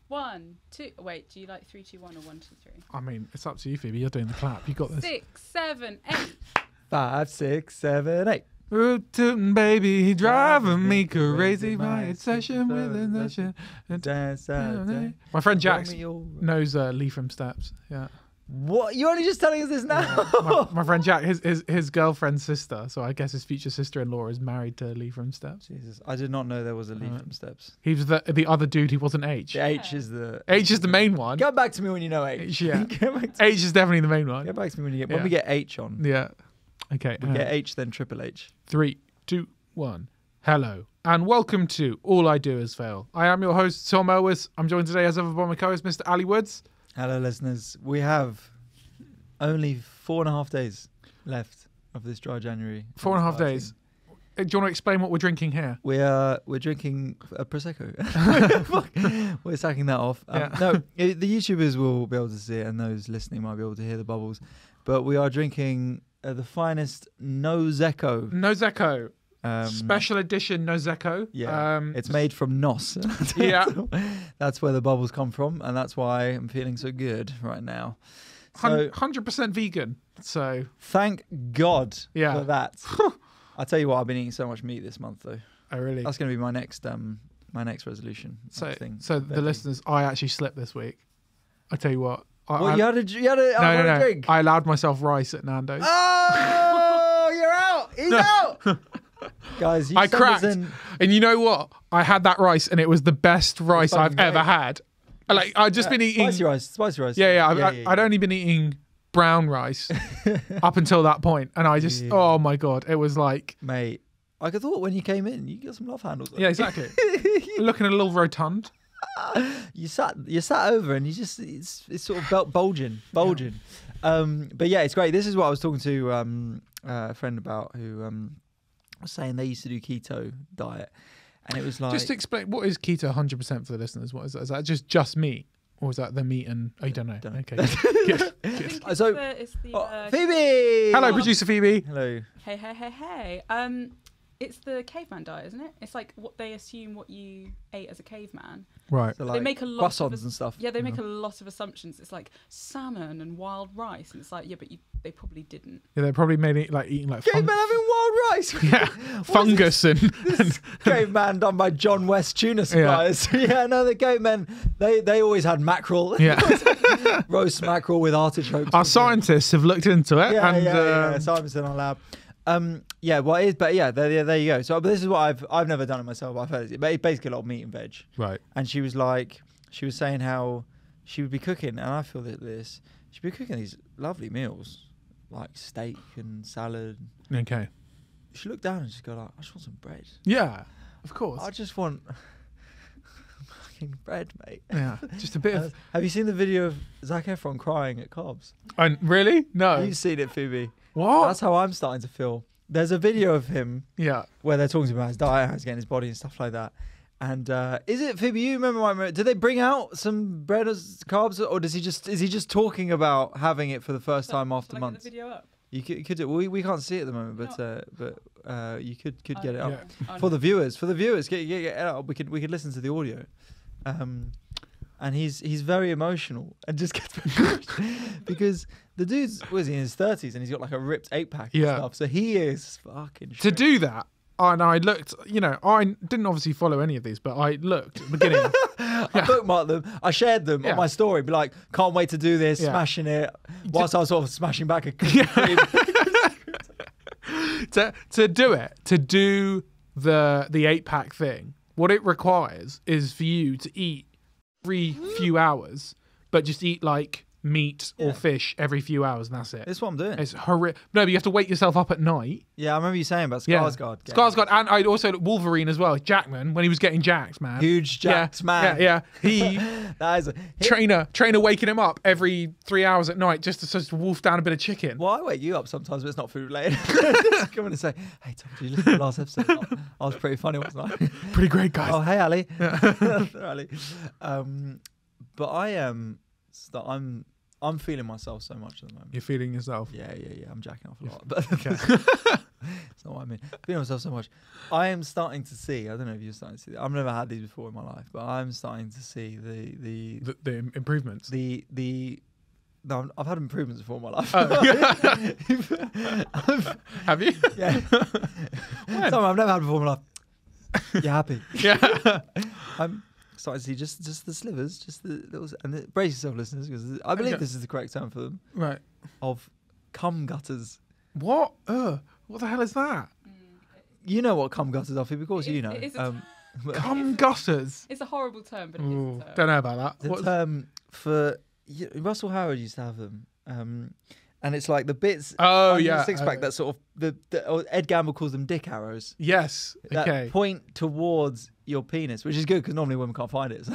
1, 2. Wait, do you like 3, 2, 1 or 1, 2, 3? I mean, it's up to you, Phoebe. You're doing the clap. You got this. 6, 7, 8. 5, 6, 7, 8. Root tootin' baby, driving me crazy. My obsession with a nation. My friend Jax knows Lee from Steps. Yeah. What? You're only just telling us this now? My friend Jack, his girlfriend's sister, so I guess his future sister-in-law is married to Lee from Steps. Jesus, I did not know there was a Lee from Steps. He was the other dude who wasn't H. The H is the main one. Get back to me when you know H. Yeah. H is definitely the main one. Get back to me when we get H on. Yeah. Okay. We get H, then Triple H. 3, 2, 1. Hello and welcome to All I Do Is Fail. I am your host Tom Elwes. I'm joined today as ever by my co-host Mr. Ali Woods. Hello, listeners. We have only 4.5 days left of this dry January. 4.5 days. Do you want to explain what we're drinking here? We're drinking a Prosecco. We're sacking that off. No, the YouTubers will be able to see it, and those listening might be able to hear the bubbles. But we are drinking the finest Nosecco. Nosecco. Special edition Nosecco. Yeah, it's made from Nos. Yeah, that's where the bubbles come from, and that's why I'm feeling so good right now. So, 100% vegan. So thank God for that. I tell you what, I've been eating so much meat this month, though. Oh, really? That's going to be my next resolution. So the listeners, I actually slept this week. I tell you what. You had a drink? I allowed myself rice at Nando's. Oh, you're out. He's out. Guys, I cracked. And you know what? I had that rice and it was the best rice I've ever had. Like, I'd just been eating... Spicy rice. Yeah. I'd only been eating brown rice up until that point. And I just... Yeah. Oh, my God. It was like... Mate, I thought when you came in, you got some love handles. Yeah, exactly. Looking a little rotund. You sat over and you just... It's sort of bulging. But yeah, it's great. This is what I was talking to a friend about who... was saying they used to do keto diet, and it was like... Just explain, what is keto 100% for the listeners? What is that? Is that just meat? Or is that the meat and... Oh, you don't know. Okay. Good. So, Phoebe! Hello, producer Phoebe. Hello. Hey. It's the caveman diet, isn't it? It's like what they assume what you ate as a caveman. Right. So like they make a lot croissants and stuff. Yeah, they make a lot of assumptions. It's like salmon and wild rice, and it's like, yeah, but they probably didn't. Yeah, they probably made it like eating like caveman having wild rice. Yeah, fungus and caveman done by John West tuna suppliers. Yeah, no, the cavemen they always had mackerel. Yeah, roast mackerel with artichokes. Our scientists have looked into it. Yeah. Scientists in our lab. There you go. So, but this is what I've never done it myself. I've heard it's basically a lot of meat and veg. Right. And she was saying how she would be cooking, and I feel that she'd be cooking these lovely meals, like steak and salad. Okay. She looked down and just go like, I just want some bread. Yeah, of course. I just want fucking bread, mate. Yeah, just a bit of... Have you seen the video of Zac Efron crying at carbs? Really? No. You've seen it, Phoebe. What? That's how I'm starting to feel. There's a video of him where they're talking about his diet, how he's getting his body and stuff like that. And is it, Phoebe, you remember did they bring out some bread as carbs, or is he just talking about having it for the first time after months? Get the video up? You could do. We can't see it at the moment, but you could get it up for the viewers. Get it up. We could listen to the audio. And he's very emotional and just gets very emotional because the dude's in his 30s and he's got like a ripped 8-pack and stuff. So he is fucking shit. To do that, and I looked, I didn't obviously follow any of these, but I looked at the beginning. I bookmarked them. I shared them on my story. Be like, can't wait to do this, smashing it. Whilst I was sort of smashing back a cream. To do the 8-pack thing, what it requires is for you to eat every few hours, but just eat like meat or fish every few hours, and that's it. That's what I'm doing. It's horrific. No, but you have to wake yourself up at night. Yeah, I remember you saying about Skarsgård. Yeah. Skarsgård, and I'd also Wolverine as well. Jackman, when he was getting jacked, man. Huge jacked man. Yeah. He that is trainer waking him up every 3 hours at night just to wolf down a bit of chicken. Well, I wake you up sometimes, but it's not food related. Just come in and say, hey Tom, did you listen to the last episode? I was pretty funny, wasn't I? Pretty great, guys. Oh, hey Ali. Ali. But I am. I'm feeling myself so much at the moment. You're feeling yourself? Yeah. I'm jacking off a lot. But It's not what I mean. Feeding myself so much. I am starting to see. I don't know if you're starting to see. I've never had these before in my life, but I'm starting to see the improvements. No, I've had improvements before in my life. Have you? Yeah. Something I've never had before in my life. You're happy. Yeah. I'm starting to see just the slivers, just the little, and brace yourself, listeners, because I believe this is the correct term for them. Right. Of cum gutters. What? What the hell is that? You know what cum gutters are, Phoebe? Of course you know. Cum gutters. It's a horrible term, but it is a term. Don't know about that. The term for Russell Howard used to have them, and it's like the bits. Oh on yeah, the six pack that sort of Ed Gamble calls them dick arrows. Yes. That Okay. point towards your penis, which is good because normally women can't find it. So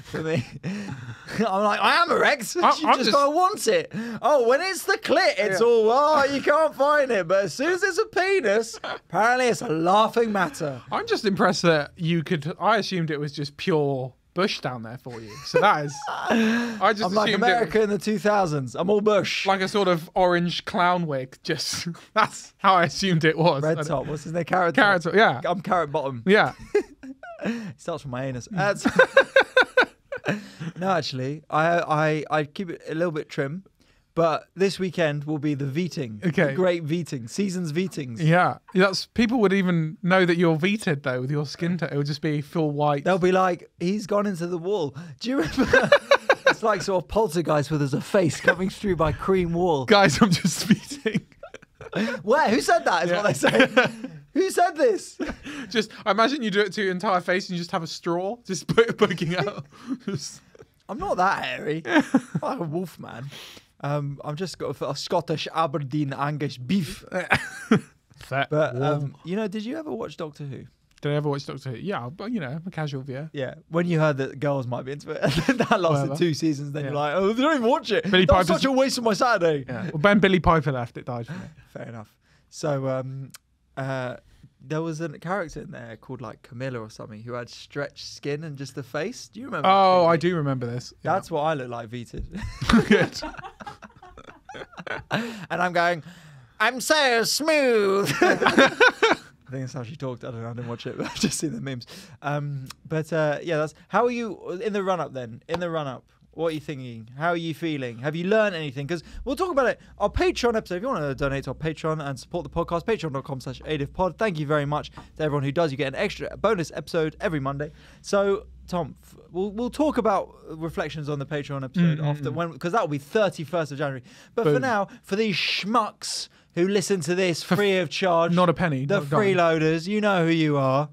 for me, I'm like, I am erect. You just gotta want it. Oh, when it's the clit, it's all you can't find it. But as soon as it's a penis, apparently it's a laughing matter. I'm just impressed that you could. I assumed it was just pure bush down there for you. So that is. I just I'm like assumed America in the 2000s. I'm all bush. like a sort of orange clown wig. Just that's how I assumed it was. Red top. What's his name? Carrot Carrot top. top. Yeah. I'm carrot bottom. Yeah. It starts from my anus. No, actually, I keep it a little bit trim, but this weekend will be the Veeting. Okay. The great Veeting. Seasons Veetings. Yeah. That's people would even know that you're veted though with your skin tone. It would just be full white. They'll be like, he's gone into the wall. Do you remember? It's like sort of Poltergeist where there's a face coming through by cream wall. Guys, I'm just veting. Where? Who said that is what they say. Who said this? Just I imagine you do it to your entire face and you just have a straw just poking out. I'm not that hairy. I'm like a wolf man. I've just got a Scottish Aberdeen Angus beef. Fat, But warm. did you ever watch Doctor Who? Did I ever watch Doctor Who? Yeah, but I'm a casual viewer. Yeah, when you heard that girls might be into it, that lasted 2 seasons. Then you're like, oh, they don't even watch it. Billy That's Piper's- such a waste of my Saturday. Yeah. Well, when Billy Piper left, it died for me. Fair enough. So there was a character in there called like Camilla or something who had stretched skin and just the face. Do you remember? Oh, that? I do remember this. Yeah. That's what I look like, Veeted. Good. And I'm going, I'm so smooth. I think that's how she talked. I don't know. I didn't watch it, but I've just seen the memes. That's how are you in the run up then? In the run up, what are you thinking? How are you feeling? Have you learned anything? Because we'll talk about it. Our Patreon episode, if you want to donate to our Patreon and support the podcast, patreon.com/AIDIFpod. Thank you very much to everyone who does. You get an extra bonus episode every Monday. So, Tom, we'll talk about reflections on the Patreon episode after because that will be 31st of January. But for now, for these schmucks who listen to this free of charge, Not a penny. the not a dime. freeloaders, you know who you are.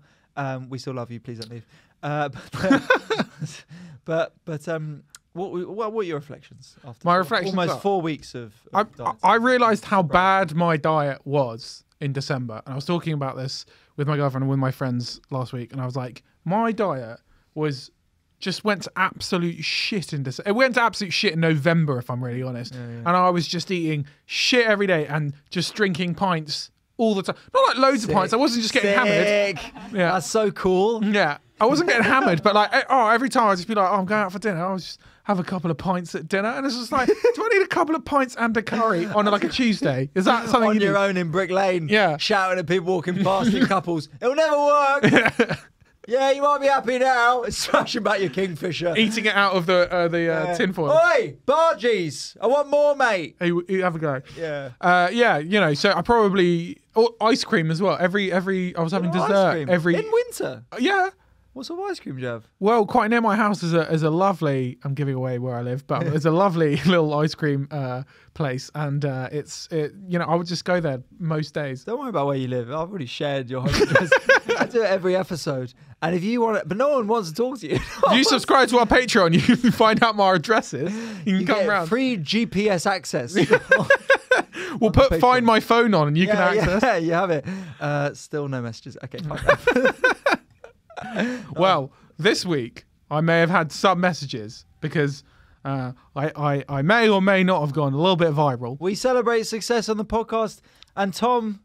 We still love you. Please don't leave. What were your reflections after My reflections almost are- 4 weeks of dieting? I realised how bad my diet was in December. And I was talking about this with my girlfriend and with my friends last week. And I was like, my diet was just went to absolute shit in December. It went to absolute shit in November, if I'm really honest. And I was just eating shit every day and just drinking pints all the time. Not like loads of pints. I wasn't just getting hammered. Yeah. That's so cool. Yeah. I wasn't getting hammered, but like, every time I'd just be like, I'm going out for dinner. I'll just have a couple of pints at dinner. And it's just like, do I need a couple of pints and a curry on like a Tuesday? Is that something On you your do? own in Brick Lane, Yeah. shouting at people walking past in couples. It'll never work. Yeah, you might be happy now. Smashing back your Kingfisher. Eating it out of the tinfoil. Oi, bargees. I want more, mate. Hey, you have a go. Yeah. So I probably ice cream as well. Every I was having Ice dessert cream? every In winter. yeah. What sort of ice cream do you have? Well, quite near my house is a lovely. I'm giving away where I live, but it's a lovely little ice cream place, and I would just go there most days. Don't worry about where you live. I've already shared your home address. I do it every episode. And if you want it, but no one wants to talk to you. If you subscribe to our Patreon, you can find out my addresses. You can come get around. free GPS access. We'll Find My Phone on, and you can access. Yeah, you have it. Still no messages. Okay, fine. Well, this week I may have had some messages because I may or may not have gone a little bit viral. We celebrate success on the podcast, and Tom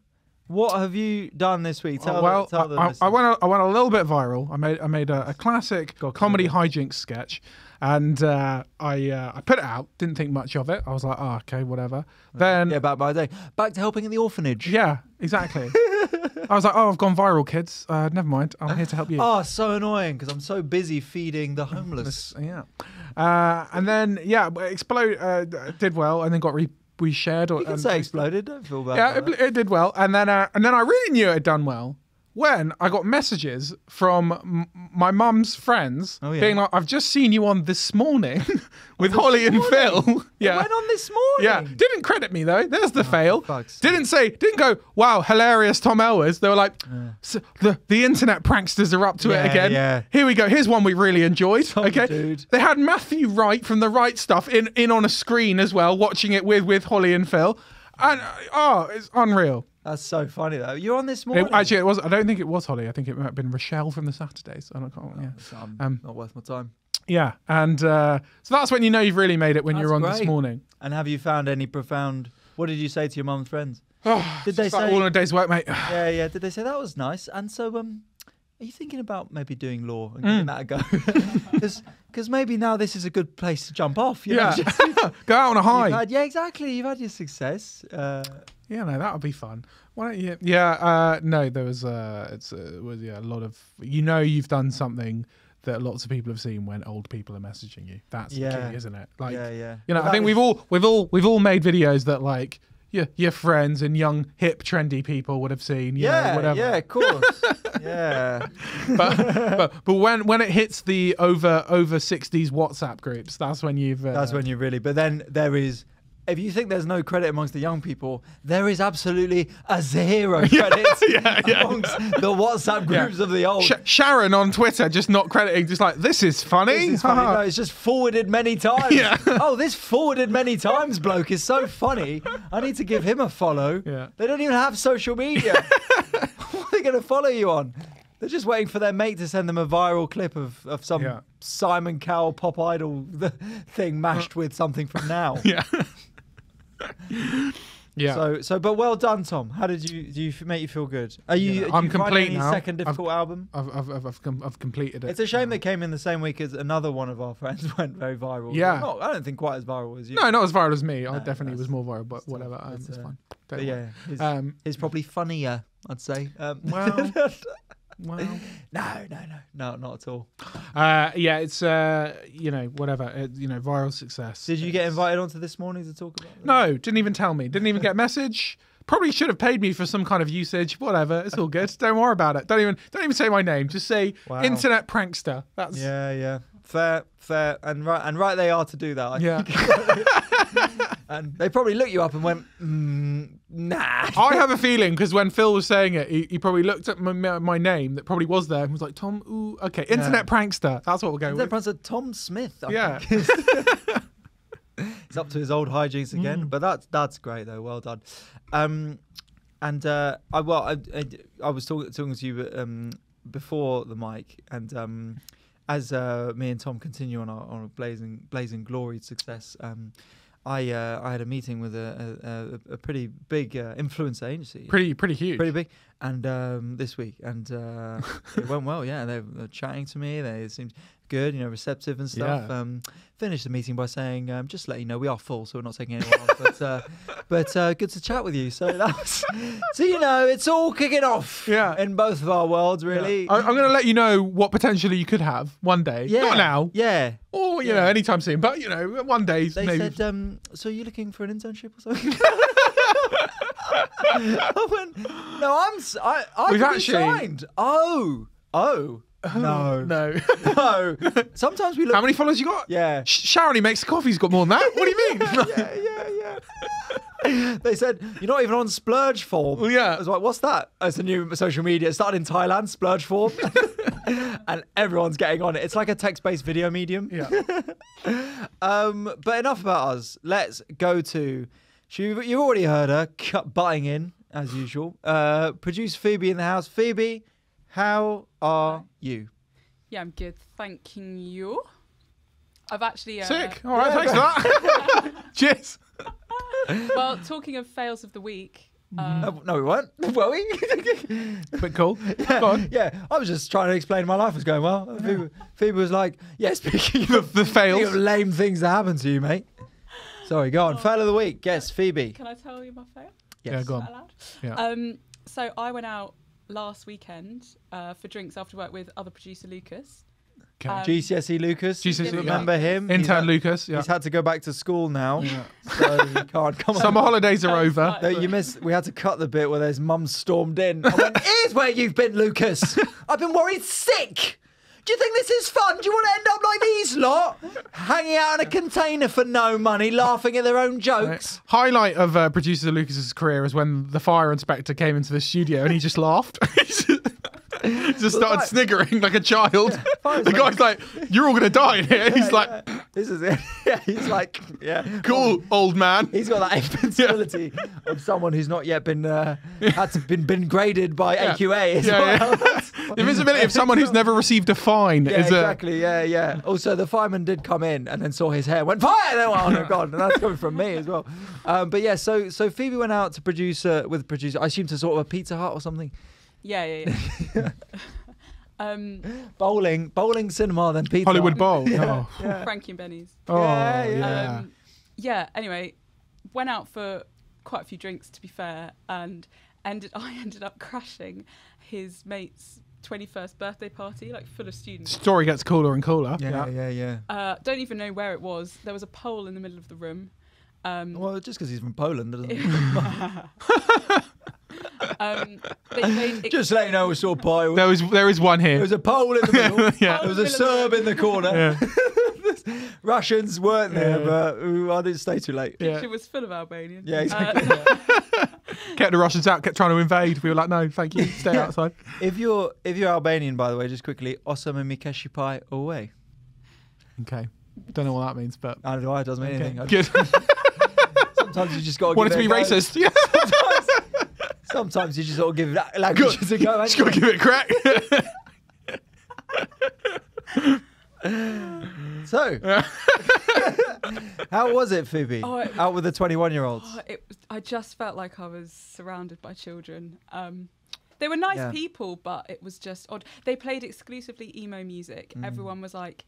what have you done this week? Tell well, tell them I went a little bit viral. I made a classic God, comedy hijinks sketch, and I put it out. Didn't think much of it. I was like, oh, okay, whatever. Then back by day. Back to helping in the orphanage. yeah, exactly. I was like, oh, I've gone viral, kids. Never mind. I'm here to help you. Oh, so annoying because I'm so busy feeding the homeless. Yeah. And then did well, and then got reshared. You can say exploded. Don't feel bad. Yeah, about it did well, and then I really knew it had done well when I got messages from my mum's friends being like, "I've just seen you on This Morning with Holly and Phil." Yeah, went on This Morning. Yeah, didn't credit me though. There's the fail. Didn't Didn't go, "Wow, hilarious, Tom Elwes." They were like, so the internet pranksters are up to it again. Yeah. Here we go. Here's one we really enjoyed. Okay, dude. They had Matthew Wright from The Right Stuff in on a screen as well, watching it with Holly and Phil, and it's unreal. That's so funny though. You're on This Morning. Actually, it was. I don't think it was Holly. I think it might have been Rochelle from the Saturdays. I don't know. Not worth my time. Yeah, and so that's when you know you've really made it when you're on This Morning. And have you found any profound? What did you say to your mum's friends? Did they It's say like all in a day's work, mate? Yeah. Did they say that was nice? And so, are you thinking about maybe doing law and giving that a go? Because maybe now this is a good place to jump off. You know? Go out on a high. Exactly. You've had your success. Yeah, no, that would be fun. Why don't you? Yeah, no, there was a lot of. You've done something that lots of people have seen when old people are messaging you. That's the key, isn't it? Like, I think we've all made videos that like your friends and young hip trendy people would have seen. Whatever. Yeah, of course. Yeah. but when it hits the over 60s WhatsApp groups, that's when you've. That's when you really. But then there is. If you think there's no credit amongst the young people, there is absolutely a zero credit amongst the WhatsApp groups of the old. Sharon on Twitter just not crediting, just like, this is funny. This is funny. No, it's just forwarded many times. Oh, this forwarded many times bloke is so funny. I need to give him a follow. Yeah. They don't even have social media. What are they going to follow you on? They're just waiting for their mate to send them a viral clip of some Simon Cowell pop idol thing mashed with something from now. Yeah. But well done, Tom. How did you make you feel good? I'm complete now. Second difficult album? I've completed it. It's a shame they came in the same week as another one of our friends went very viral. Yeah. I don't think quite as viral as you. No, not as viral as me. I definitely was more viral, but whatever. It's fine. But yeah, he's probably funnier, I'd say. Well, no, not at all. It's whatever. Viral success. Did you get invited onto This Morning to talk about it? No, didn't even tell me. Didn't even get a message. Probably should have paid me for some kind of usage. Whatever, it's all good. Don't worry about it. Don't even say my name. Just say internet prankster. That's fair, and right they are to do that. I think. And they probably looked you up and went, nah. I have a feeling because when Phil was saying it, he probably looked at my name that probably was there and was like, Tom, ooh, okay, internet prankster. That's what we'll go with. Internet prankster Tom Smith. Yeah. He's up to his old hijinks again, but that's great though. Well done. I was talking to you before the mic, and as me and Tom continue on our blazing glory success, I had a meeting with a pretty big influencer agency. Pretty huge. Pretty big. And this week, and it went well. Yeah, they were chatting to me. They seemed good, receptive and stuff. Yeah. Finished the meeting by saying, just to let you know, we are full, so we're not taking anyone on. But good to chat with you. So that was, it's all kicking off. Yeah. In both of our worlds, really. Yeah. I'm going to let you know what potentially you could have one day. Yeah. Not now. Yeah. Or anytime soon. But one day. They maybe. said, so are you looking for an internship or something? I went, no, I've actually signed. Oh. No. No. Sometimes we look. How many followers you got? Yeah. Sharon makes the coffee. He's got more than that. What do you mean? Yeah. They said, you're not even on Splurge Form. Well, yeah. I was like, what's that? It's a new social media. It started in Thailand, Splurge Form. And everyone's getting on it. It's like a text-based video medium. Yeah. But enough about us. Let's go to... You've already heard her butting in, as usual. Producer Phoebe in the house. Phoebe, how are you? Yeah, I'm good. Thanking you. I've actually... Sick. All right, thanks for that. Cheers. Well, talking of fails of the week, No, we weren't. Were we? Bit cool. Go on. Yeah, I was just trying to explain my life was going well. Phoebe was like, yeah, speaking of The fails. speaking of lame things that happen to you, mate. Sorry, go on. Fail of the week. Yes, Phoebe. Can I tell you my fail? Yes. Yeah, go on. Is that allowed? Yeah. So I went out last weekend for drinks after work with other producer Lucas. Okay. GCSE Lucas. GCSE, remember him? Intern Lucas. Yeah. He's had to go back to school now, Yeah. so he can't come on. Summer holidays are over. Right. No, you missed. We had to cut the bit where there's mum stormed in. I went, here's where you've been, Lucas. I've been worried sick. Do you think this is fun? Do you want to end up like these lot? Hanging out in a container for no money, laughing at their own jokes. Highlight of producer Lucas's career is when the fire inspector came into the studio and he just laughed. He just started sniggering like a child. Yeah, the guy's like, "You're all gonna die in here." He's like, this is it. Yeah, he's like, yeah. "Cool, old man." He's got that invincibility of someone who's not yet been been graded by AQA as well. The invincibility of someone who's never received a fine Yeah, is exactly. Yeah. Also, the fireman did come in and then saw his hair, went fire. And then, oh my god, and that's coming from me as well. But yeah, so Phoebe went out to producer. I assume to sort of a Pizza Hut or something. Yeah. Bowling cinema, then pizza. Hollywood Bowl. Yeah. Oh, Yeah. Frankie and Benny's. oh Yeah. yeah. Anyway, went out for quite a few drinks, to be fair, and I ended up crashing his mate's 21st birthday party, like full of students. Story gets cooler and cooler. Yeah. Don't even know where it was. There was a pole in the middle of the room. Well, just because he's from Poland doesn't. Just to let you know, we saw pie. There is one There here. was a Pole in the middle. Yeah. There was a Serb in the corner. Yeah. Russians weren't there, but I didn't stay too late. Yeah. It was full of Albanians. Yeah, exactly. Kept the Russians out, kept trying to invade. We were like, no, thank you, stay outside. If you're Albanian, by the way, just quickly, osama mikeshi pai away. Okay. Don't know what that means, but I don't know why it doesn't mean anything. good. Sometimes you just got to Wanted to be give it a go. racist. Yeah. Sometimes you just got to give that languages a go. Just gotta give it a crack. So, how was it, Phoebe? Out with the 21-year-olds. I just felt like I was surrounded by children. They were nice people, but it was just odd. They played exclusively emo music. Everyone was like...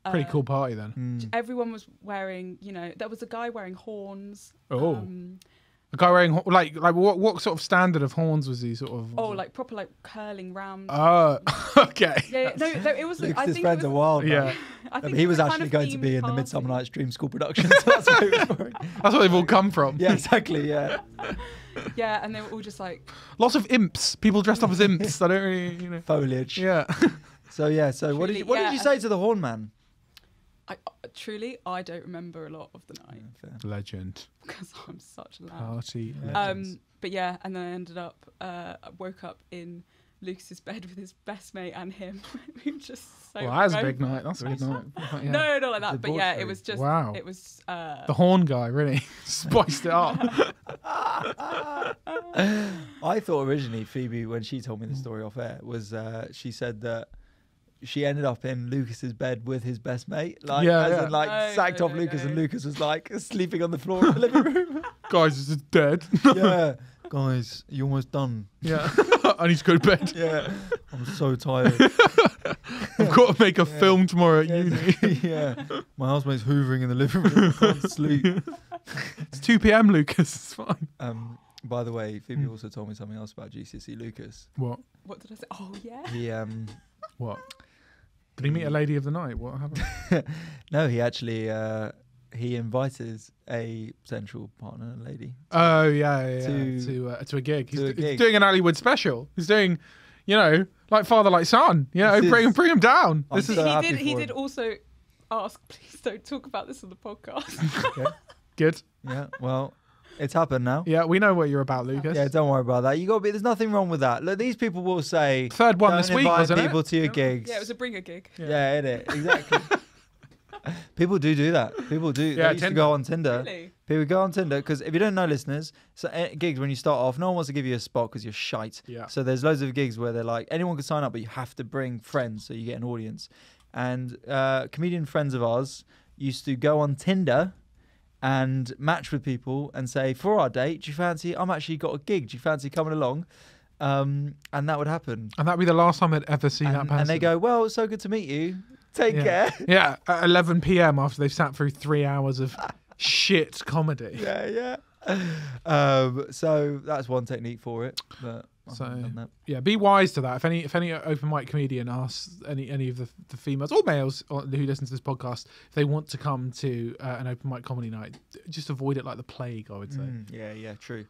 Pretty cool party then. Everyone was wearing, there was a guy wearing horns. Oh. A guy wearing like what sort of standard of horns was he sort of? Oh, like proper like curling round. Oh, okay. Yeah, no, it was. I His think friends it are was, wild. Yeah. I think He it was kind actually of going to be themed in the party. Midsummer Night's Dream School production. So that's what he was wearing. That's where they've all come from. Yeah, exactly. Yeah. Yeah, and they were all just like Lots of imps. People dressed up as imps. I don't really, Foliage. Yeah. So what did Truly, you say to the horn man? I don't remember a lot of the night Legend. because I'm such a loud. Party. But yeah, and then I ended up woke up in Lucas's bed with his best mate and him. We were just so. Well, that's a hungover. big night. That's a good night. Yeah. No, not like that. But yeah, Debauchery. it was just. Wow. It was. The horn guy really spiced it up. I thought originally Phoebe, when she told me the story off air, was she said that she ended up in Lucas's bed with his best mate, like sacked off Lucas, and Lucas was like sleeping on the floor in the living room. Guys, this is dead. Yeah, guys, you're almost done. Yeah. I need to go to bed. Yeah, I'm so tired. I've got to make a film tomorrow at uni. Yeah, my housemate's hoovering in the living room. I can't sleep. It's 2 p.m. Lucas. It's fine. By the way, Phoebe also told me something else about GCSE Lucas. What? What did I say? Oh yeah. He What? Did he meet a lady of the night? What happened? no, he actually he invited a potential partner, a lady. Oh yeah. To a gig. He's doing an Hollywood special. He's doing, like father like son. Bring him down. I'm so happy He for did him. also ask, please don't talk about this on the podcast. Yeah. Good. Yeah, well, it's happened now. Yeah, we know what you're about, Lucas. Yeah, don't worry about that. You got to be. There's nothing wrong with that. Look, these people will say Third one don't this week, invite wasn't it? people to your gigs. Yeah, it was a bringer gig. Yeah, exactly. People do that. People do. Yeah, they used to Tinder. go on Tinder. Really? People go on Tinder because if you don't know, listeners, so gigs when you start off, no one wants to give you a spot because you're shite. Yeah. So there's loads of gigs where they're like, anyone can sign up, but you have to bring friends so you get an audience. And comedian friends of ours used to go on Tinder and match with people and say, for our date, do you fancy, I'm actually got a gig, do you fancy coming along? And that would happen. And that'd be the last time I'd ever see that person. And they go, well, it's so good to meet you. Take care. Yeah, at 11 p.m. after they've sat through 3 hours of shit comedy. Yeah. So that's one technique for it. But yeah, be wise to that. If any open mic comedian asks any of the females or males who listen to this podcast if they want to come to an open mic comedy night, just avoid it like the plague, I would say. Yeah, true.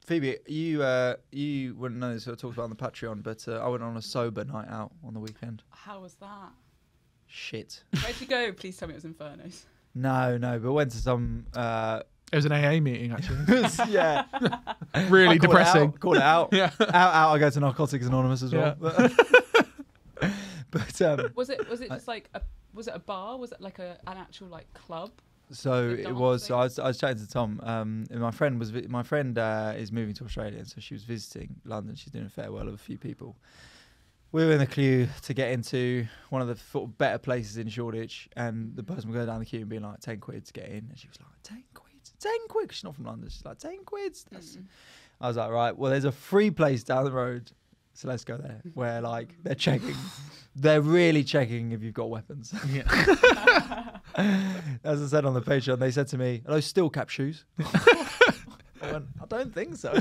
Phoebe, you wouldn't know this, I talked about on the Patreon, but I went on a sober night out on the weekend. How was that? Shit. Where'd you go? Please tell me it was Inferno's. No, but went to some... It was an AA meeting, actually. Yeah. Really depressing. Call it out. Yeah. Out. I go to Narcotics Anonymous as well. Yeah. But was it just like was it a bar? Was it like an actual like club? So it was. So I was chatting to Tom. And my friend is moving to Australia, so she was visiting London. She's doing a farewell of a few people. We were in the queue to get into one of the sort of better places in Shoreditch, and the person would go down the queue and be like, 10 quid to get in. And she was like, 10 quid? 10 quid? She's not from London. She's like, 10 quid? I was like, right, well, there's a free place down the road, so let's go there, where, like, they're checking. They're really checking if you've got weapons. Yeah. As I said on the Patreon, they said to me, are those steel cap shoes? I went, I don't think so.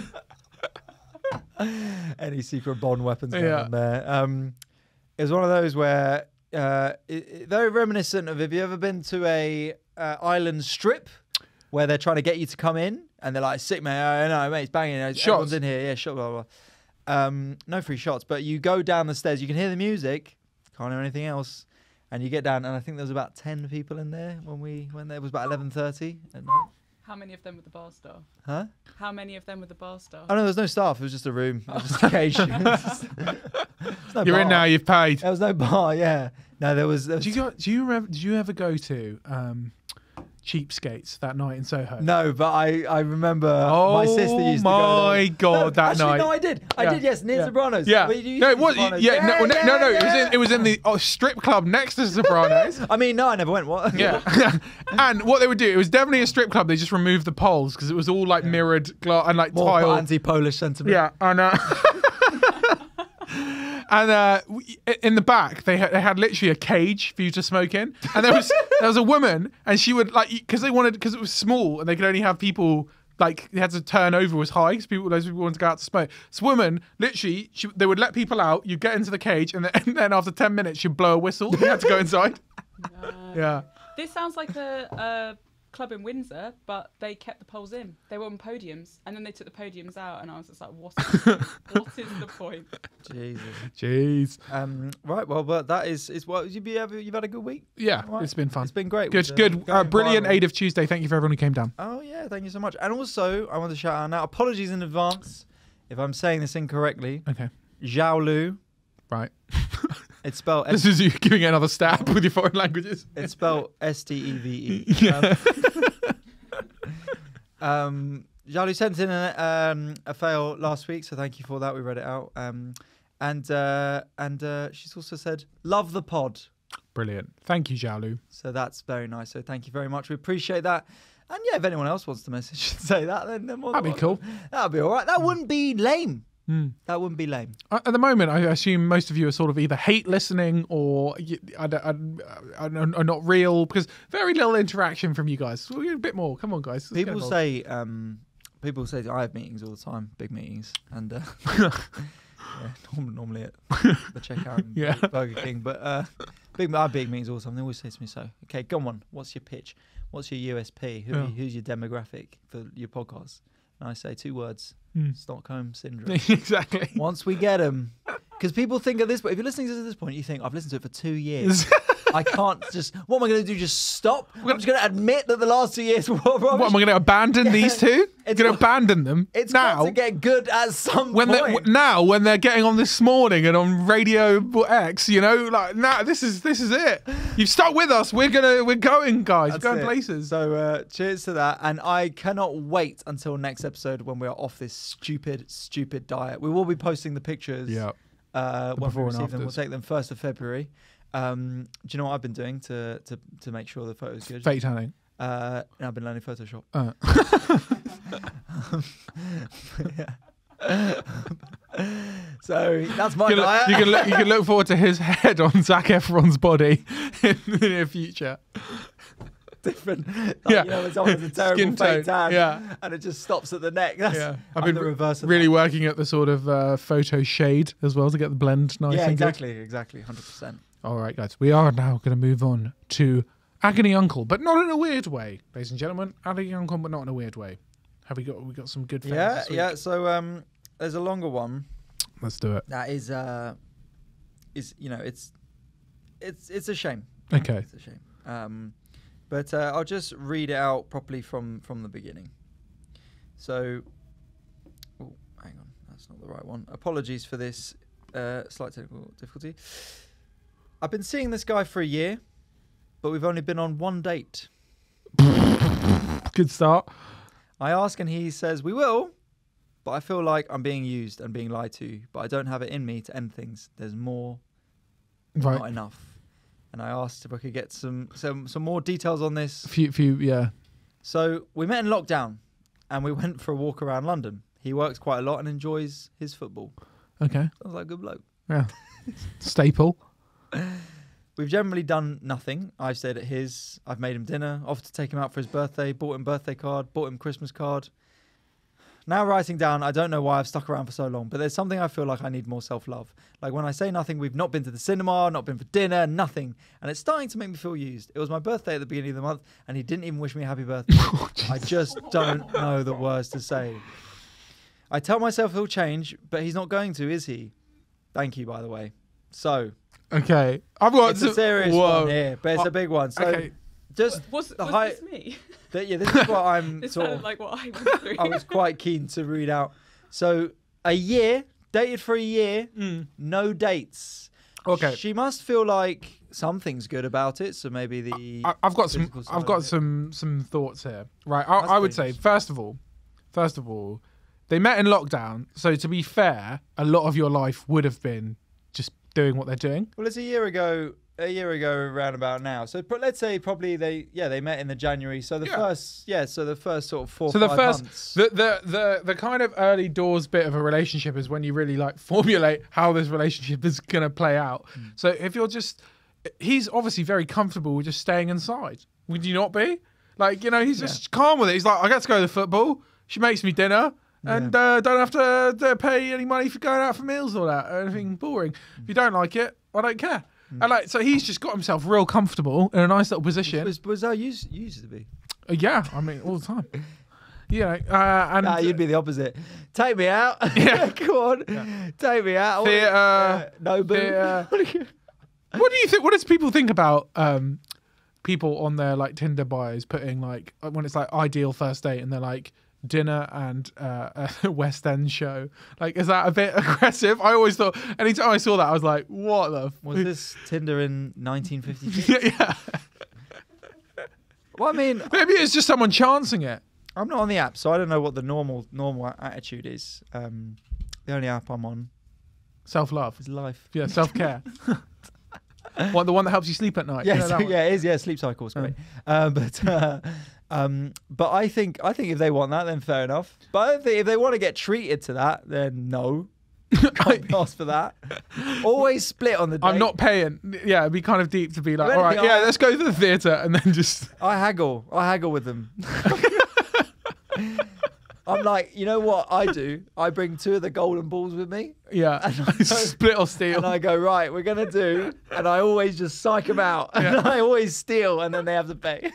Any secret Bond weapons going on there. It was one of those where very reminiscent of, have you ever been to a island strip where they're trying to get you to come in and they're like, sick man, no mate, it's banging, everyone's in here, yeah, shot, blah, blah. No free shots, but you go down the stairs, you can hear the music, can't hear anything else, and you get down, and I think there was about 10 people in there when there was about 11:30 at night. How many of them were the bar staff? Huh? How many of them were the bar staff? Oh no, there was no staff. It was just a room. It was just a cage. No You're bar. in now. You've paid. There was no bar. Yeah. No, there was. Do you remember? Did you ever go to Cheapskates that night in Soho? No, but I remember my sister used to go. Oh my god, that actually, night. No, I did. I did. Yes, near Sopranos. Yeah. No, it was. Yeah. No. It was in the strip club next to Sopranos. I mean, no, I never went. What? Yeah. And what they would do, it was definitely a strip club. They just removed the poles because it was all like mirrored glass and like more tile. Anti-Polish sentiment. Yeah, and and in the back they had literally a cage for you to smoke in, and there was a woman, and she would like, because it was small and they could only have people, like they had to turn over as high because those people wanted to go out to smoke. This woman literally, they would let people out, you get into the cage, and then after 10 minutes she'd blow a whistle. You had to go inside. No. Yeah. This sounds like a club in Windsor, but they kept the poles in. They were on podiums, and then they took the podiums out, and I was just like, what is the point? Jesus. Jeez. Right. Well, but that is what you've had a good week. Yeah, right. It's been fun. It's been great. Good. Brilliant viral. AIDIF Tuesday. Thank you for everyone who came down. Oh yeah, thank you so much. And also, I want to shout out now. Apologies in advance if I'm saying this incorrectly. Okay. Xiaolu. Right. It's spelled. This is you giving it another stab with your foreign languages. It's spelled Steve. Yeah. Xiaolu sent in a fail last week, so thank you for that. We read it out. And she's also said, "Love the pod." Brilliant. Thank you, Xiaolu. So that's very nice. So thank you very much. We appreciate that. And yeah, if anyone else wants to message and say that, then that'd be cool. That'd be all right. That wouldn't be lame. Mm. That wouldn't be lame. At the moment, I assume most of you are sort of either hate listening or are not real, because very little interaction from you guys. We'll get a bit more. Come on, guys. People say I have meetings all the time, big meetings, and normally at the checkout and Burger King, but I have big meetings all the time. They always say to me, "So, okay, go on. What's your pitch? What's your USP? Who's your demographic for your podcast?" And I say 2 words. Stockholm Syndrome. Exactly. Once we get them. Because people think at this point, if you're listening to this at this point, you think, I've listened to it for 2 years. I can't just, what am I going to do? Just stop? I'm just going to admit that the last 2 years were rubbish. What, am I going to abandon these two? Going to abandon them? It's now, got to get good at some point. Now, when they're getting on This Morning and on Radio X, like, now, this is it. You've stuck with us. We're going, guys. We're going places. So, cheers to that. And I cannot wait until next episode when we are off this stupid diet. We will be posting the pictures. Yeah. When we receive them, we'll take them 1st of February. Do you know what I've been doing to make sure the photo's good? Fake tanning. And I've been learning Photoshop. So that's my diet. You can look forward to his head on Zac Efron's body in the near future. Different. Like, you know, when someone has a terrible Skin fake tone, tan and it just stops at the neck. That's I've been the reverse of really that. working at the sort of photo shade as well to get the blend nice and good. Exactly, 100%. All right, guys, we are now going to move on to Agony Uncle, but not in a weird way, ladies and gentlemen. Agony Uncle, but not in a weird way. We got some good fails this week? So there's a longer one. Let's do it. That is you know, it's a shame. Okay. It's a shame. But I'll just read it out properly from the beginning. So, hang on, that's not the right one. Apologies for this slight technical difficulty. I've been seeing this guy for a year, but we've only been on one date. Good start. I ask and he says, we will, but I feel like I'm being used and being lied to, but I don't have it in me to end things. There's more, Right. not enough. And I asked if I could get some more details on this. Yeah. So we met in lockdown and we went for a walk around London. He works quite a lot and enjoys his football. Okay. Sounds like a good bloke. Yeah. Staple. We've generally done nothing. I've stayed at his. I've made him dinner, offered to take him out for his birthday, bought him birthday card, bought him Christmas card. Now writing down, I don't know why I've stuck around for so long, but there's something I feel like I need more self-love. Like when I say nothing, we've not been to the cinema, not been for dinner, nothing. And it's starting to make me feel used. It was my birthday at the beginning of the month, and he didn't even wish me a happy birthday. I just don't know the words to say. I tell myself he'll change, but he's not going to, is he? Thank you, by the way. So... Okay. I've got it's a serious one here, but it's a big one. So okay. just Was the height. this me? Yeah, this is what I'm This sort sounded of. like what I went through. I was quite keen to read out. So a year, dated for a year, no dates. Okay. She must feel like something's good about it. So maybe the. I've got physical some. side I've got of it. some thoughts here. Right. I would say dangerous. first of all, they met in lockdown. So to be fair, a lot of your life would have been just doing what they're doing. Well, it's a year ago around about now. So let's say probably they met in the January. So the first sort of 4 So or the 5 first months. the kind of early doors bit of a relationship is when you really like formulate how this relationship is gonna play out. So if you're he's obviously very comfortable with just staying inside. Would you not be? Like, you know, he's just calm with it. He's like, I get to go to the football. She makes me dinner. And don't have to pay any money for going out for meals or that or anything boring. If you don't like it, I don't care. And like, so he's just got himself real comfortable in a nice little position. Was how you used to be? Yeah, I mean, all the time. And Nah, you'd be the opposite. Take me out. Yeah. Come on. Take me out. Theatre. No boo. What do you think? What does people think about people on their like Tinder bios putting like when it's like ideal first date and they're like dinner and a West End show? Like, is that a bit aggressive? I always thought anytime I saw that I was like, what the Was this Tinder in 1956? yeah. Well, I mean, Maybe it's just someone chancing it. I'm not on the app, so I don't know what the normal attitude is. The only app I'm on Self-love. is Life. Yeah, self-care. The one that helps you sleep at night. Yeah, You know that one? it is. Yeah, Sleep Cycle is great. But I think if they want that, then fair enough. But I don't think if they want to get treated to that, then no. Can't ask for that. Always split on the date. I'm not paying. Yeah, it'd be kind of deep to be like, If all right, anything, yeah, let's go to the theatre and then just... I haggle with them. I'm like, you know what I do? I bring 2 of the golden balls with me. Yeah, And I go- split or steal. And I go, right, we're going to do. And I always just psych them out. And Yeah. I always steal and then they have to pay.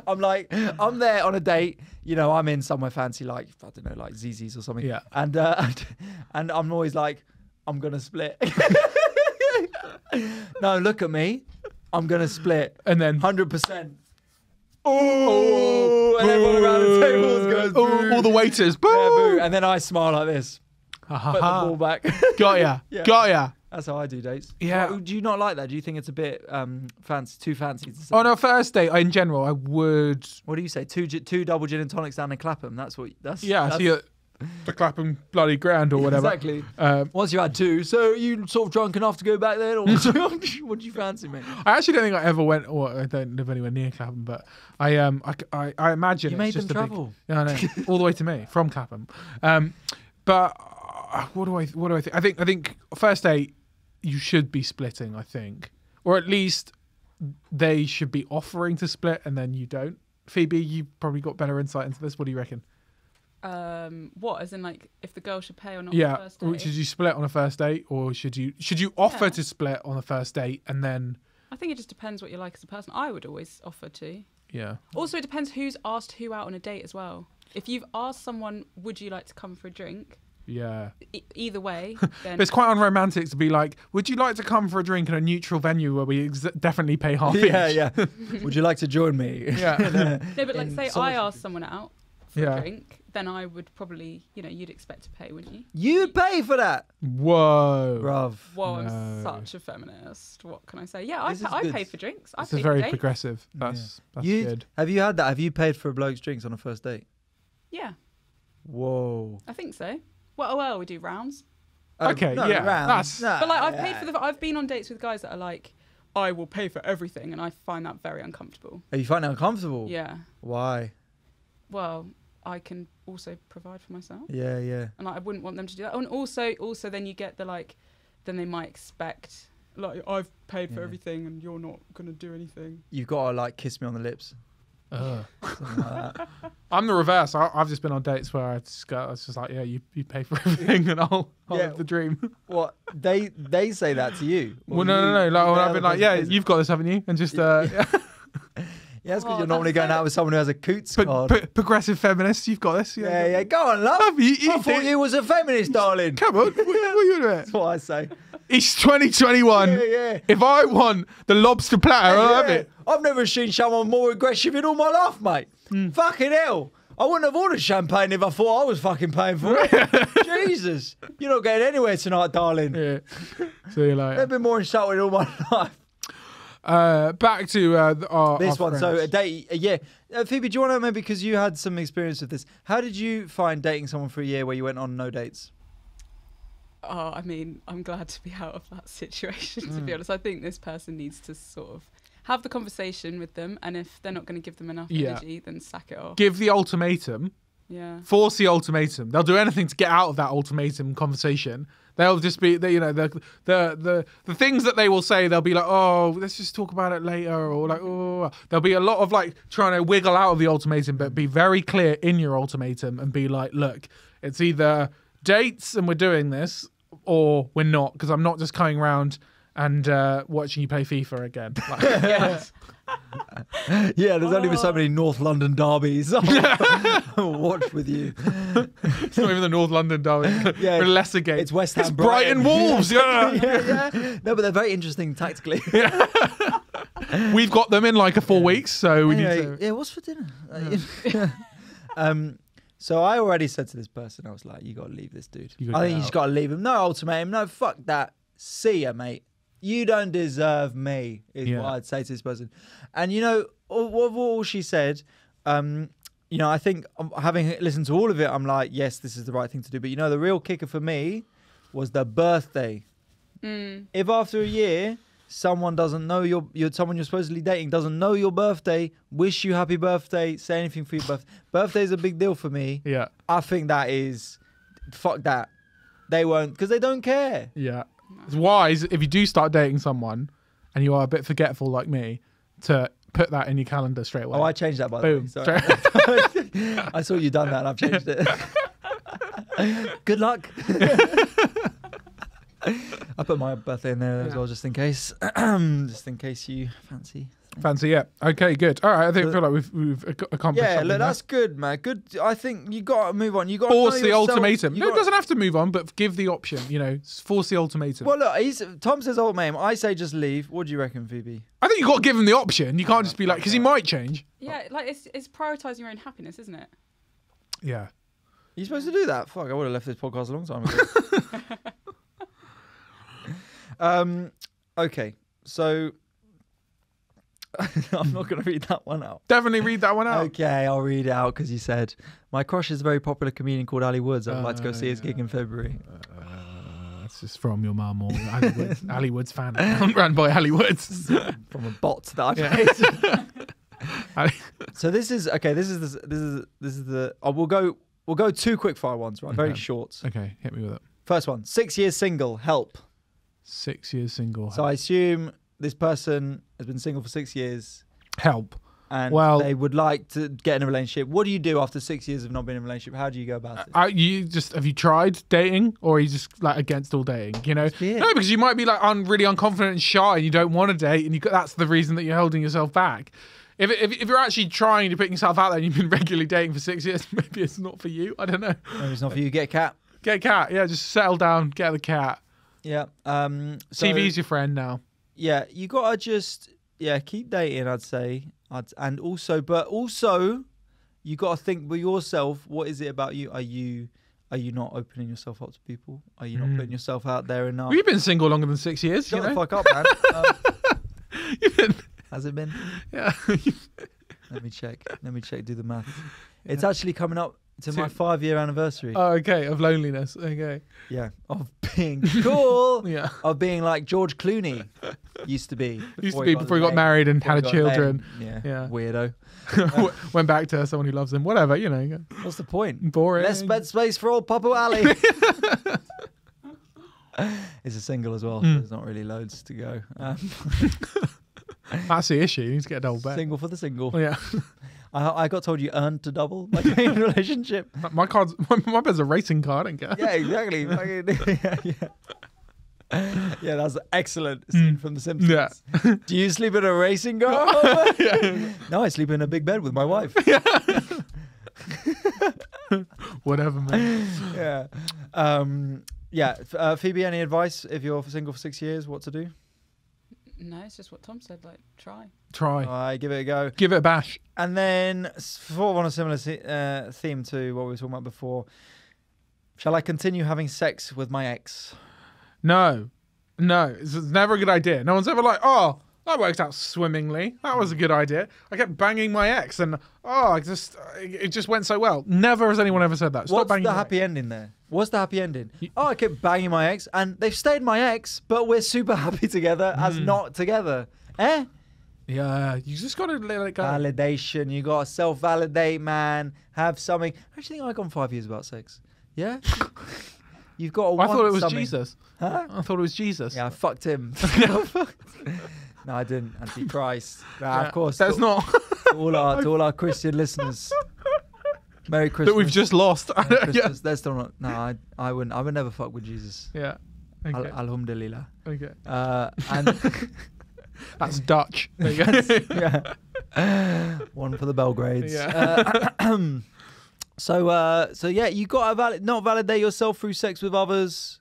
I'm like, I'm there on a date. You know, I'm in somewhere fancy like, I don't know, like ZZ's or something. Yeah. And I'm always like, I'm going to split. No, look at me. I'm going to split. And then... 100%. Oh, and everyone around the tables goes, boo. all the waiters, boo! Yeah, boo. And then I smile like this. Ha, Put the ha, ball ha. back. Got ya. Yeah. Got ya. That's how I do dates. Yeah. Well, do you not like that? Do you think it's a bit too fancy to say? On a first date, in general, I would... What do you say? Two double gin and tonics down in Clapham. That's what. That's Yeah, That's, so for Clapham bloody grand or whatever. Exactly. Once you had 2, so you sort of drunk enough to go back then, or what do you fancy, mate? I actually don't think I ever went. Well, I don't live anywhere near Clapham, but I imagine You it's made just them a travel. Big, yeah, I know, all the way to me from Clapham. But what do I think? I think first date you should be splitting. I think, or at least they should be offering to split, and then you don't. Phoebe, you probably got better insight into this. What do you reckon? What, as in like if the girl should pay or not? Yeah, on the first date? should you split on a first date, or should you offer to split on a first date and then? I think it just depends what you like as a person. I would always offer to. Yeah. Also, it depends who's asked who out on a date as well. If you've asked someone, would you like to come for a drink? Yeah. Either way, then. But it's quite unromantic to be like, would you like to come for a drink in a neutral venue where we definitely pay half each? Yeah. Would you like to join me? Yeah. No, but like say I asked someone out for a drink, then I would probably, you'd expect to pay, wouldn't you? You'd pay for that? Whoa. Bruv. Whoa, No. I'm such a feminist. What can I say? Yeah, I good. pay for drinks. This is very progressive. That's good. Have you had that? Have you paid for a bloke's drinks on a first date? Yeah, Whoa. I think so. Well, we do rounds. Okay, no, yeah, rounds. that's- But like I've paid for I've been on dates with guys that are like, I will pay for everything, and I find that very uncomfortable. Are you finding it uncomfortable? Yeah. Why? Well, I can also provide for myself, Yeah. and I wouldn't want them to do that. And also then you get the like, then they might expect like I've paid for everything and you're not gonna do anything. You've got to like kiss me on the lips. Something like that. I'm the reverse. I've just been on dates where it's just like, yeah, you pay for everything and I'll live the dream. What? They say that to you? Well, no. Like, I've been like, yeah, you've got this, haven't you? And just Yeah, it's because you're normally going out with someone who has a Coots card. Progressive feminist, you've got this. Yeah. Go on, love. I thought you was a feminist, darling. Come on, what are you doing? That's what I say. It's 2021. Yeah. If I want the lobster platter, I'll have it. I've never seen someone more aggressive in all my life, mate. Fucking hell. I wouldn't have ordered champagne if I thought I was fucking paying for it. Jesus. You're not getting anywhere tonight, darling. Yeah. See you later. I've been more insulted all my life. Back to our This one. friends. So a date, Phoebe, do you want to maybe, because you had some experience with this, how did you find dating someone for a year where you went on no dates? Oh, I mean, I'm glad to be out of that situation, to be honest. I think this person needs to sort of have the conversation with them, and if they're not going to give them enough energy, then sack it off. Give the ultimatum. Yeah. Force the ultimatum. They'll do anything to get out of that ultimatum conversation. They'll just be, the things that they will say. They'll be like, oh, let's just talk about it later, or like, oh. There'll be a lot of like trying to wiggle out of the ultimatum, but be very clear in your ultimatum and be like, look, it's either dates and we're doing this, or we're not, because I'm not just coming around and watching you play FIFA again. Like, Yes. Yeah, there's only been so many North London derbies. I'll watch with you. it's not even the North London derby. Yeah, We're Leicester game. It's West Ham. It's Brighton Wolves. Yeah. Yeah. No, but they're very interesting tactically. We've got them in like 4 weeks, so we need to. Yeah, what's for dinner? So I already said to this person, I was like, you got to leave this dude. I think you just got to leave him. No ultimatum. No, fuck that. See ya, mate. You don't deserve me, is what I'd say to this person. And, all she said, I think having listened to all of it, I'm like, yes, this is the right thing to do. But, the real kicker for me was the birthday. If after a year, someone doesn't know someone you're supposedly dating doesn't know your birthday, wish you happy birthday, say anything for your birthday. Birthday is a big deal for me. Yeah. I think that is, fuck that. They won't, because they don't care. Yeah. It's wise, if you do start dating someone and you are a bit forgetful like me, to put that in your calendar straight away. Oh, I changed that, by Boom. the way. I saw you done that and I've changed it. Good luck. I put my birthday in there as well, just in case. Just in case you fancy. Yeah. Okay, good. All right, I feel like we've accomplished something. Look, that's good, man. Good. I think you got to move on. You got to force know the yourself. ultimatum. No, it doesn't have to move on, but give the option. Force the ultimatum. Well, look, Tom says ultimatum. I say just leave. What do you reckon, Phoebe? I think you got to give him the option. You can't just be like, because he might change. Yeah, like it's prioritising your own happiness, isn't it? Yeah. You're supposed to do that. Fuck, I would have left this podcast a long time ago. Okay, so I'm not going to read that one out. Definitely read that one out. Okay, I'll read it out because you said, my crush is a very popular comedian called Ali Woods. I would like to go see his gig in February. That's just from your mum or Ali Woods. Ali Woods fan. Run by Ali Woods. From a bot that I made. So this is the. Oh, we'll go 2 quick fire ones, right? Very short. Okay, hit me with it. First one, 6 years single, help. 6 years single. So I assume this person has been single for 6 years. Help. And they would like to get in a relationship. What do you do after 6 years of not being in a relationship? How do you go about it? Have you tried dating, or are you just like against all dating? You know, no, because you might be like really unconfident and shy, and you don't want to date, and that's the reason that you're holding yourself back. If you're actually trying to put yourself out there and you've been regularly dating for 6 years, maybe it's not for you. I don't know. Maybe it's not for you. Get a cat. Get a cat. Yeah, just settle down. Get the cat. Yeah. TV's your friend now. Yeah, you gotta just keep dating. I'd say. And also, you got to think with yourself, what is it about you? Are you not opening yourself up to people? Are you not putting yourself out there enough? Well, you've been single longer than 6 years. Shut the fuck up, man. Has it been? Yeah. Let me check. Do the math. Yeah. It's actually coming up to my 5-year anniversary. Oh, okay. Of loneliness. Okay. Yeah. Of being cool. Yeah. Of being like George Clooney used to be. Before he got married and had children. Yeah. Weirdo. Went back to someone who loves him. Whatever, you know. What's the point? Boring. Less bed space for old Papa Ali. It's a single as well, so there's not really loads to go. That's the issue. You need to get a double bed. Single for the single. Yeah. I got told you earned to double like in a relationship. My bed's a racing car. I don't care. Yeah, exactly. Yeah, that's an excellent scene from The Simpsons. Yeah. Do you sleep in a racing car? No, I sleep in a big bed with my wife. Whatever, man. Yeah. Phoebe, any advice if you're single for 6 years, what to do? No, it's just what Tom said. Like, try. All right, give it a go. Give it a bash. And then, sort of on a similar theme to what we were talking about before, shall I continue having sex with my ex? No, it's never a good idea. No one's ever like, oh, that worked out swimmingly. That was a good idea. I kept banging my ex, and it just went so well. Never has anyone ever said that. Stop banging. What's the happy ending there? What's the happy ending? I kept banging my ex, and they've stayed my ex, but we're super happy together as not together. Eh? Yeah, you just got to let it go. Validation. You got to self-validate, man. Have something. I actually think I've gone 5 years without sex. Yeah? You've got to want I thought it was something. Jesus. Huh? I thought it was Jesus. Yeah, I fucked him. No, I didn't. Antichrist. Nah, of course. That's not. To all our Christian listeners. Merry Christmas. That we've just lost. Christmas. They're still not. No, I wouldn't. I would never fuck with Jesus. Yeah. Okay. Alhamdulillah. Okay. And that's Dutch. There you go. Yeah. One for the Belgrades. Yeah. So yeah, you got to not validate yourself through sex with others,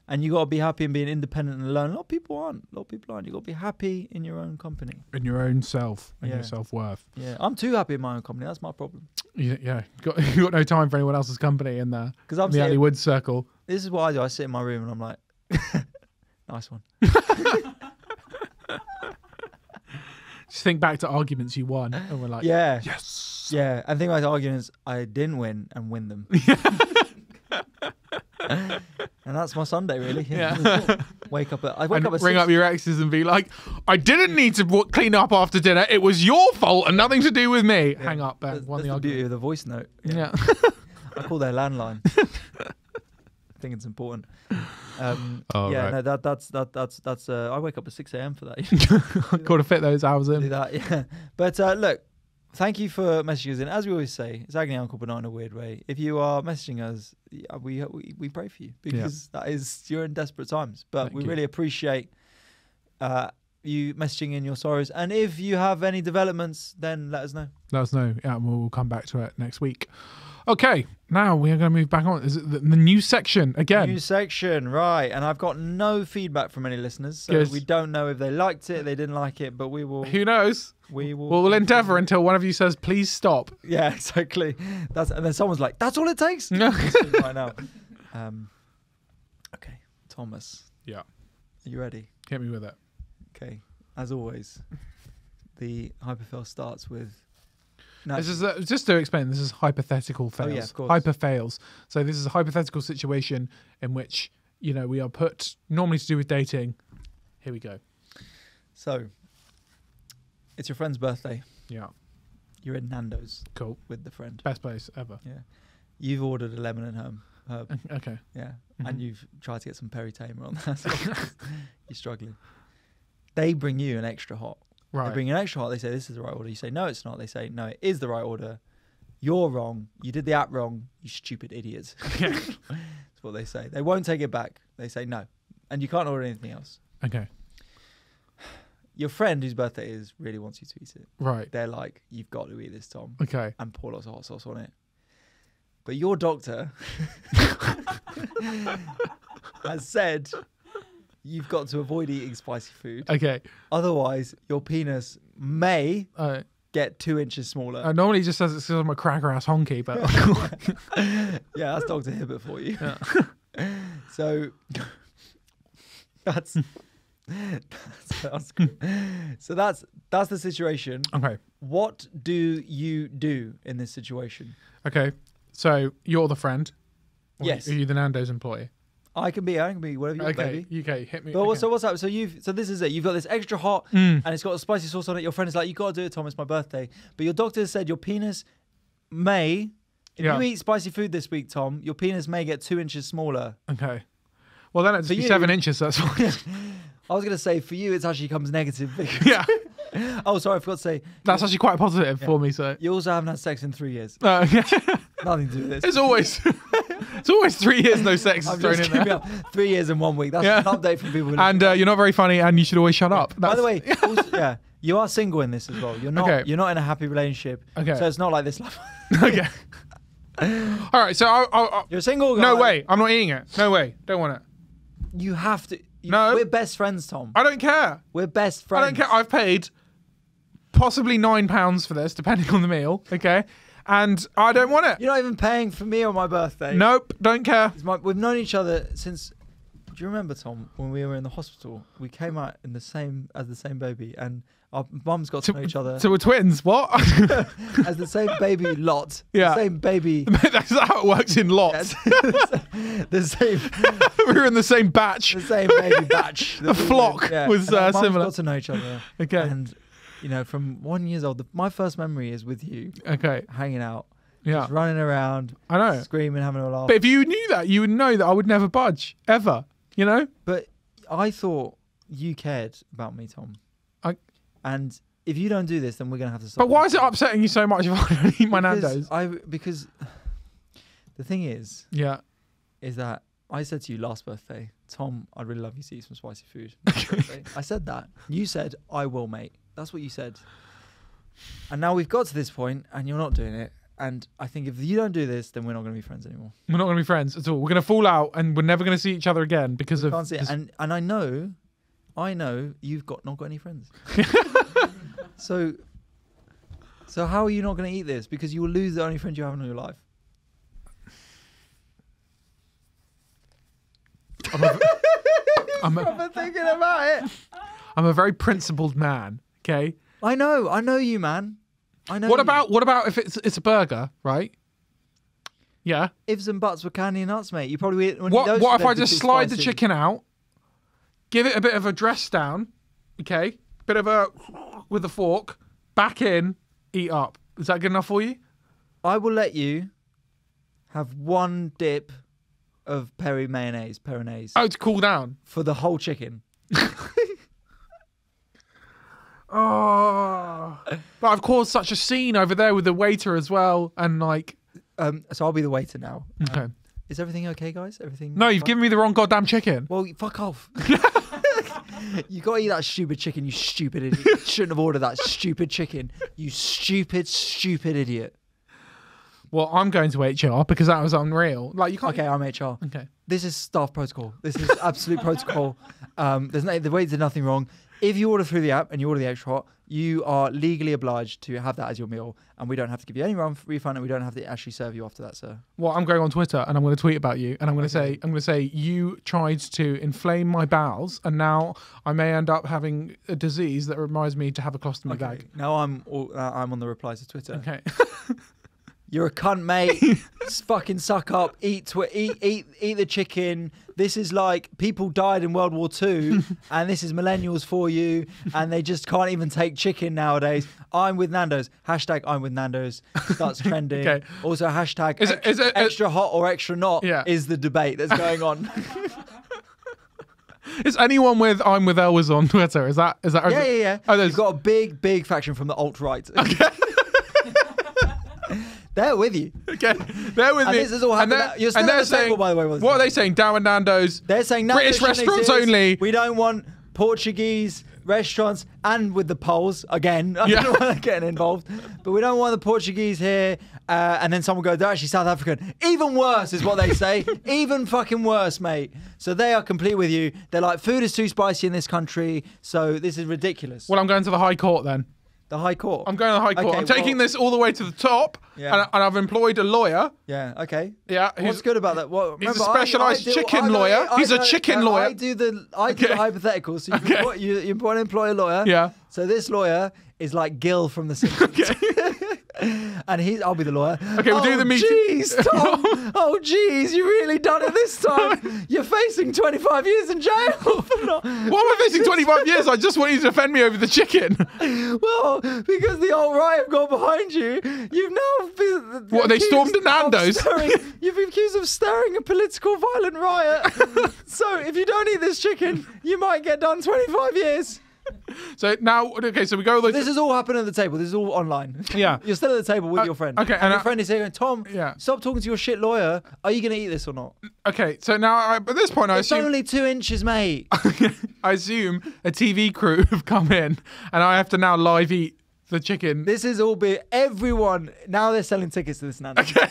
and you got to be happy in being independent and alone. A lot of people aren't. You got to be happy in your own company, in your own self, and your self-worth. Yeah, I'm too happy in my own company. That's my problem. Yeah. You got no time for anyone else's company in there. Because I'm the Ali Woods circle. This is what I do. I sit in my room and I'm like, nice one. Just think back to arguments you won, and we're like, yes. Yeah, and think about the arguments I didn't win and win them. And that's my Sunday, really. Yeah. Wake up at ring up your exes and be like, I didn't need to clean up after dinner. It was your fault and nothing to do with me. Yeah. Hang up. That's the beauty of the voice note. Yeah. I call their landline. I think it's important. Right. No, that's. I wake up at 6 a.m. for that. Got to fit those hours in. Do that, yeah. But look, thank you for messaging us in. As we always say, it's Agony Uncle, but not in a weird way. If you are messaging us, we pray for you because you're in desperate times. But we really appreciate you messaging in your sorrows. And if you have any developments, then let us know. Let us know. Yeah, we'll come back to it next week. Okay, now we are going to move back on. Is it the new section again? New section, right. And I've got no feedback from any listeners. So we don't know if they liked it, they didn't like it, but we will... Who knows? We'll endeavour until one of you says, please stop. Yeah, exactly. And then someone's like, that's all it takes? Right now. Okay, Thomas. Yeah. Are you ready? Hit me with it. Okay, as always, the hypofail starts with. This is just to explain. This is hypothetical fails. Oh, yeah, of course. Hyperfails. So this is a hypothetical situation in which we are put normally to do with dating. Here we go. So, it's your friend's birthday. Yeah. You're in Nando's. Cool. With the friend. Best place ever. Yeah. You've ordered a lemon and herb. Okay. Yeah. And you've tried to get some peri tamer on that. So you're struggling. They bring you an extra hot. Right. They bring you an extra hot. They say, this is the right order. You say, no, it's not. They say, no, it is the right order. You're wrong. You did the app wrong. You stupid idiots. That's what they say. They won't take it back. They say no. And you can't order anything else. Okay. Your friend whose birthday is really wants you to eat it. Right. They're like, you've got to eat this, Tom. Okay. And pour lots of hot sauce on it. But your doctor has said you've got to avoid eating spicy food. Okay. Otherwise, your penis may get 2 inches smaller. Normally it just says it's because I'm a cracker ass honky, but yeah, that's Dr. Hibbert for you. Yeah. So that's the situation. Okay. What do you do in this situation? Okay. So you're the friend. Yes. Are you the Nando's employee? I can be whatever you want, baby. Okay, hit me. But okay. So what's up? So this is it. You've got this extra hot and it's got a spicy sauce on it. Your friend is like, you got to do it, Tom. It's my birthday. But your doctor said your penis may, if you eat spicy food this week, Tom, your penis may get 2 inches smaller. Okay. Well, then it's 7 inches. That's fine. I was going to say, for you, it actually comes negative. Yeah. Oh, sorry, I forgot to say. That's actually quite positive for me. So you also haven't had sex in 3 years. Yeah. Nothing to do with this. It's always 3 years no sex is thrown in there. 3 years in 1 week. That's an update from people. And you're not very funny, and you should always shut up. By the way, also, you are single in this as well. You're not. You're not in a happy relationship. Okay. So it's not like this life. Okay. All right. So you're single guy. No way. I'm not eating it. No way. Don't want it. You have to. No. We're best friends, Tom. I don't care. We're best friends. I don't care. I've paid possibly £9 for this, depending on the meal. Okay. And I don't want it. You're not even paying for me on my birthday. Nope, don't care. We've known each other since. Do you remember, Tom, when we were in the hospital? We came out in the same baby, and our mums got to know each other. So we're twins. What? As the same baby lot. Yeah. The same baby. That's how it works in lots. The same. We were in the same batch. The same baby batch. The flock was similar. Mums got to know each other. Okay. And from 1 year old, my first memory is with you. Okay. Hanging out. Yeah. Just running around. I know. Screaming, having a laugh. But if you knew that, you would know that I would never budge. Ever. You know? But I thought you cared about me, Tom. And if you don't do this, then we're going to have to stop. But why is it upsetting you so much if I don't eat my Nando's? Because the thing is that I said to you last birthday, Tom, I'd really love you to eat some spicy food. I said that. You said, I will, mate. That's what you said. And now we've got to this point and you're not doing it. And I think if you don't do this, then we're not going to be friends anymore. We're not going to be friends at all. We're going to fall out and we're never going to see each other again because of... Can't see it. And I know you've not got any friends. So how are you not going to eat this? Because you will lose the only friend you have in your life. I'm thinking about it. I'm a very principled man, okay? I know you, man. I know. What about if it's a burger, right? Yeah. Ifs and buts were candy and nuts, mate. You probably eat what if I just slide the chicken out, give it a bit of a dress down, okay? Bit of a with a fork, back in, eat up. Is that good enough for you? I will let you have one dip of mayonnaise. Oh, to cool down for the whole chicken. Oh, but I've caused such a scene over there with the waiter as well, and like. So I'll be the waiter now. Okay. Is everything okay, guys? Everything? No, you've given me the wrong goddamn chicken. Well, fuck off. You gotta eat that stupid chicken, you stupid idiot. You shouldn't have ordered that stupid chicken. You stupid idiot. Well, I'm going to HR because that was unreal. Like you can't. Okay, I'm HR. Okay. This is staff protocol. This is absolute protocol. The waiter did nothing wrong. if you order through the app and you order the extra hot, you are legally obliged to have that as your meal, and we don't have to give you any refund, and we don't have to actually serve you after that, sir. Well, I'm going on Twitter and I'm going to tweet about you, and I'm going to say you tried to inflame my bowels, and now I may end up having a disease that reminds me to have a colostomy bag. Now I'm on the replies to Twitter. Okay. You're a cunt, mate. Fucking suck up. Eat the chicken. This is like people died in World War II, and this is millennials for you, and they just can't even take chicken nowadays. I'm with Nando's. Hashtag I'm with Nando's starts trending. Okay. Also hashtag is it extra hot or extra not is the debate that's going on. Is anyone with I'm with Elvis on Twitter? Is that? Yeah. Oh, you've got a big faction from the alt-right. Okay. They're with you. Okay, they're with me. This is all happening. You're still on the table, by the way. What are they saying? Down with Nando's. They're saying British restaurants only. We don't want Portuguese restaurants, and with the Poles again. I don't know why they're getting involved, but we don't want the Portuguese here. And then someone goes, they're actually South African. Even worse is what they say. Even fucking worse, mate. So they are complete with you. They're like, food is too spicy in this country, so this is ridiculous. Well, I'm going to the High Court then. The High Court? I'm going to the High Court. Okay, I'm taking this all the way to the top, and I've employed a lawyer. Yeah, okay. Yeah. What's good about that? Well, he's a specialised chicken lawyer. He's a chicken lawyer. I do the hypotheticals. So you employ a lawyer. Yeah. So this lawyer is like Gil from The Simpsons. Okay. And I'll be the lawyer. Okay, we'll do the meeting. Jeez, Tom. Oh, jeez, you really done it this time. You're facing 25 years in jail. Why am I facing 25 years? I just want you to defend me over the chicken. Well, because the alt-right have gone behind you. You've now been... What, they stormed the Nando's? You've been accused of stirring a political violent riot. So if you don't eat this chicken, you might get done 25 years. So now, okay, so we go... This is all happening at the table. This is all online. Yeah. You're still at the table with your friend. Okay. And your friend is here going, Tom, stop talking to your shit lawyer. Are you going to eat this or not? Okay, so now, at this point, I assume... It's only 2 inches, mate. I assume a TV crew have come in, and I have to now live eat the chicken. This is all everyone, now they're selling tickets to this Nando's. Okay.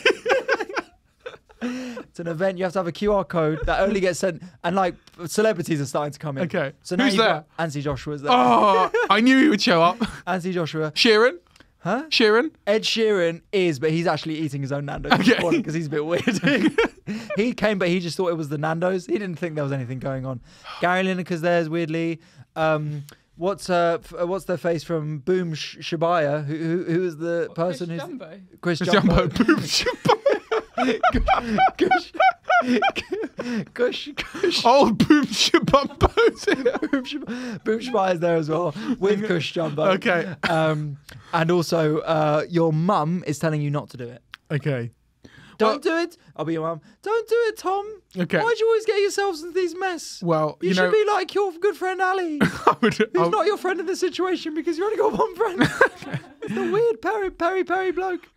It's an event. You have to have a QR code that only gets sent, and like celebrities are starting to come in. Okay. So now who's there? Anthony Joshua's there. Oh, I knew he would show up. Anthony Joshua. Sheeran. Huh? Sheeran. Ed Sheeran is, but he's actually eating his own Nando's because he's a bit weird. He came, but he just thought it was the Nando's. He didn't think there was anything going on. Gary Lineker's there, weirdly. What's their face from Boom Shibaya? Who is the person who's Jumbo? Chris Jumbo. Boom Shibaya. Gush. Old Boom Shabumbo's Boom Shibaya there as well with Kush Jumbo. Okay. And also your mum is telling you not to do it. Okay. Don't do it. I'll be your mum. Don't do it, Tom. Okay. Why'd you always get yourselves into these mess? Well, you should be like your good friend Ali. Who's not your friend in this situation because you only got one friend. It's the weird Perry bloke.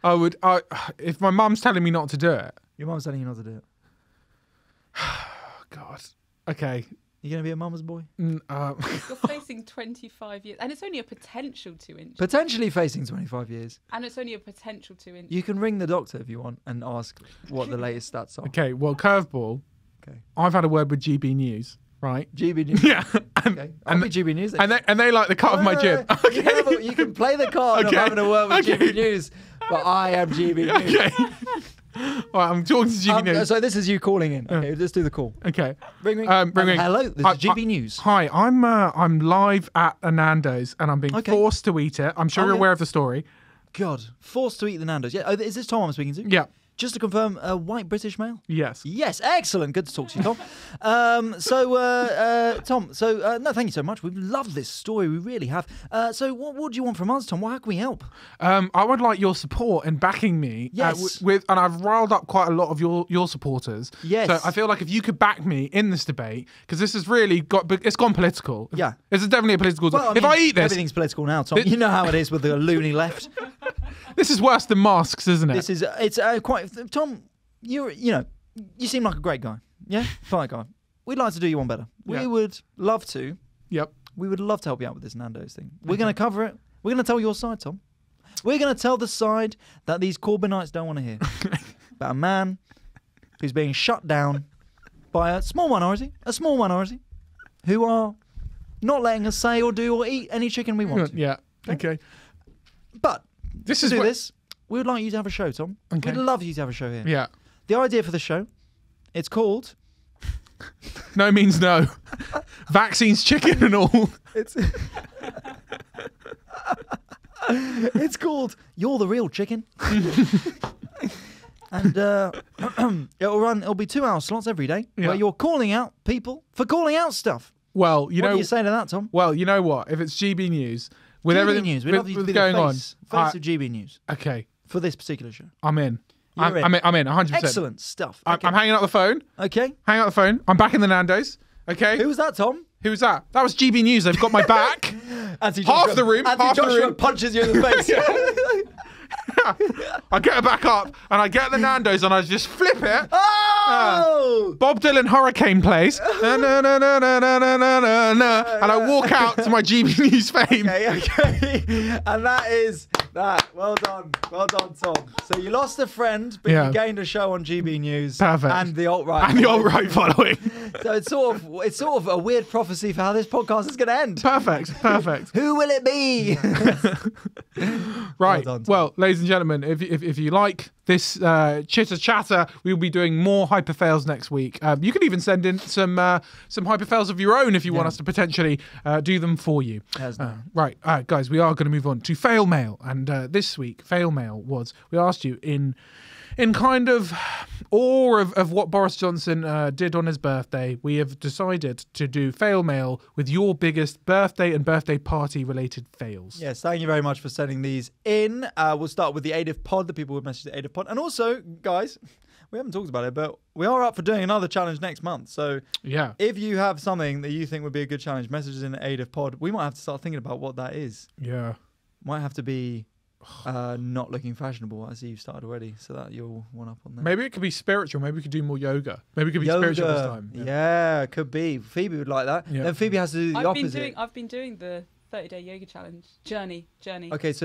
If my mum's telling me not to do it. Your mum's telling you not to do it. God. Okay. You going to be a mama's boy? You're facing 25 years. And it's only a potential 2 inches. Potentially facing 25 years. And it's only a potential 2 inches. You can ring the doctor if you want and ask what the latest stats are. Okay, well, curveball. Okay. I've had a word with GB News, right? GB News? Yeah. Okay. I'll be GB News. And they like the cut of my jib. Okay. You can play the card of having a word with GB News, but I am GB News. Okay. All right, I'm talking to GB News. So this is you calling in. Okay, let's do the call. Okay. Ring. Hello, this is GB News. Hi, I'm live at a Nando's and I'm being forced to eat it. I'm sure you're aware of the story. God, forced to eat the Nando's. Yeah. Oh, is this Tom I'm speaking to? Yeah. Just to confirm, a white British male? Yes. Yes, excellent. Good to talk to you, Tom. Tom, no, thank you so much. We've loved this story. We really have. So what do you want from us, Tom? How can we help? I would like your support in backing me. Yes. And I've riled up quite a lot of your supporters. Yes. So I feel like if you could back me in this debate, because this has really it's gone political. Yeah. This is definitely a political. Well, if I eat this, everything's political now, Tom. You know how it is with the loony left. This is worse than masks, isn't it? It's quite. Tom, you seem like a great guy. Yeah, fine guy. We'd like to do you one better. We would love to. Yep. We would love to help you out with this Nando's thing. We're going to cover it. We're going to tell your side, Tom. We're going to tell the side that these Corbynites don't want to hear. About a man who's being shut down by a small minority, who are not letting us say or do or eat any chicken we want to. Yeah. Okay. But this to is do this, we would like you to have a show, Tom. Okay. We'd love you to have a show here. Yeah. The idea for the show, it's called... No means no. Vaccines, chicken and all. It's called You're the Real Chicken. And it'll be 2-hour slots every day where you're calling out people for calling out stuff. Well, what do you say to that, Tom? Well, you know what? If it's GB News, with GB everything News, we'd love you to be going the face on, of GB News. Okay. For this particular show. I'm in. I'm in 100%. Excellent stuff. Okay. I'm hanging up the phone. Okay. Hanging up the phone. I'm back in the Nando's. Okay. Who was that, Tom? Who was that? That was GB News. They've got my back. Half the room. Half the room punches you in the face. I get her back up and I get the Nando's and I just flip it. Oh! Bob Dylan Hurricane plays. Na, na, na, na, na, na, na, na, na, and I walk out to my GB News fame. Okay. And that is that. Well done, Tom. So you lost a friend, but you gained a show on GB News. Perfect. And the alt-right. And the alt-right following. So it's sort of a weird prophecy for how this podcast is going to end. Perfect. Who will it be? Right. Well done, Tom. Well, ladies and gentlemen, if you like this chitter chatter, we'll be doing more hyperfails next week. You can even send in some hyperfails of your own if you want us to potentially do them for you. Right, guys, we are going to move on to FailMail, and this week FailMail was, we asked you in kind of awe of what Boris Johnson did on his birthday, we have decided to do FailMail with your biggest birthday and birthday party related fails. Yes, thank you very much for sending these in. We'll start with the AIDIF pod, the people who messaged the AIDIF pod. And also, guys, we haven't talked about it, but we are up for doing another challenge next month. So if you have something that you think would be a good challenge, message us in the AIDIF pod. We might have to start thinking about what that is. Yeah. Might have to be... not looking fashionable. I see you've started already, so that you'll one up on that. Maybe it could be spiritual. Maybe we could do more yoga. Maybe it could be spiritual this time. Yeah, could be. Phoebe would like that. Yeah. Then Phoebe has to do the opposite. I've been doing the 30-day yoga challenge journey. Okay, so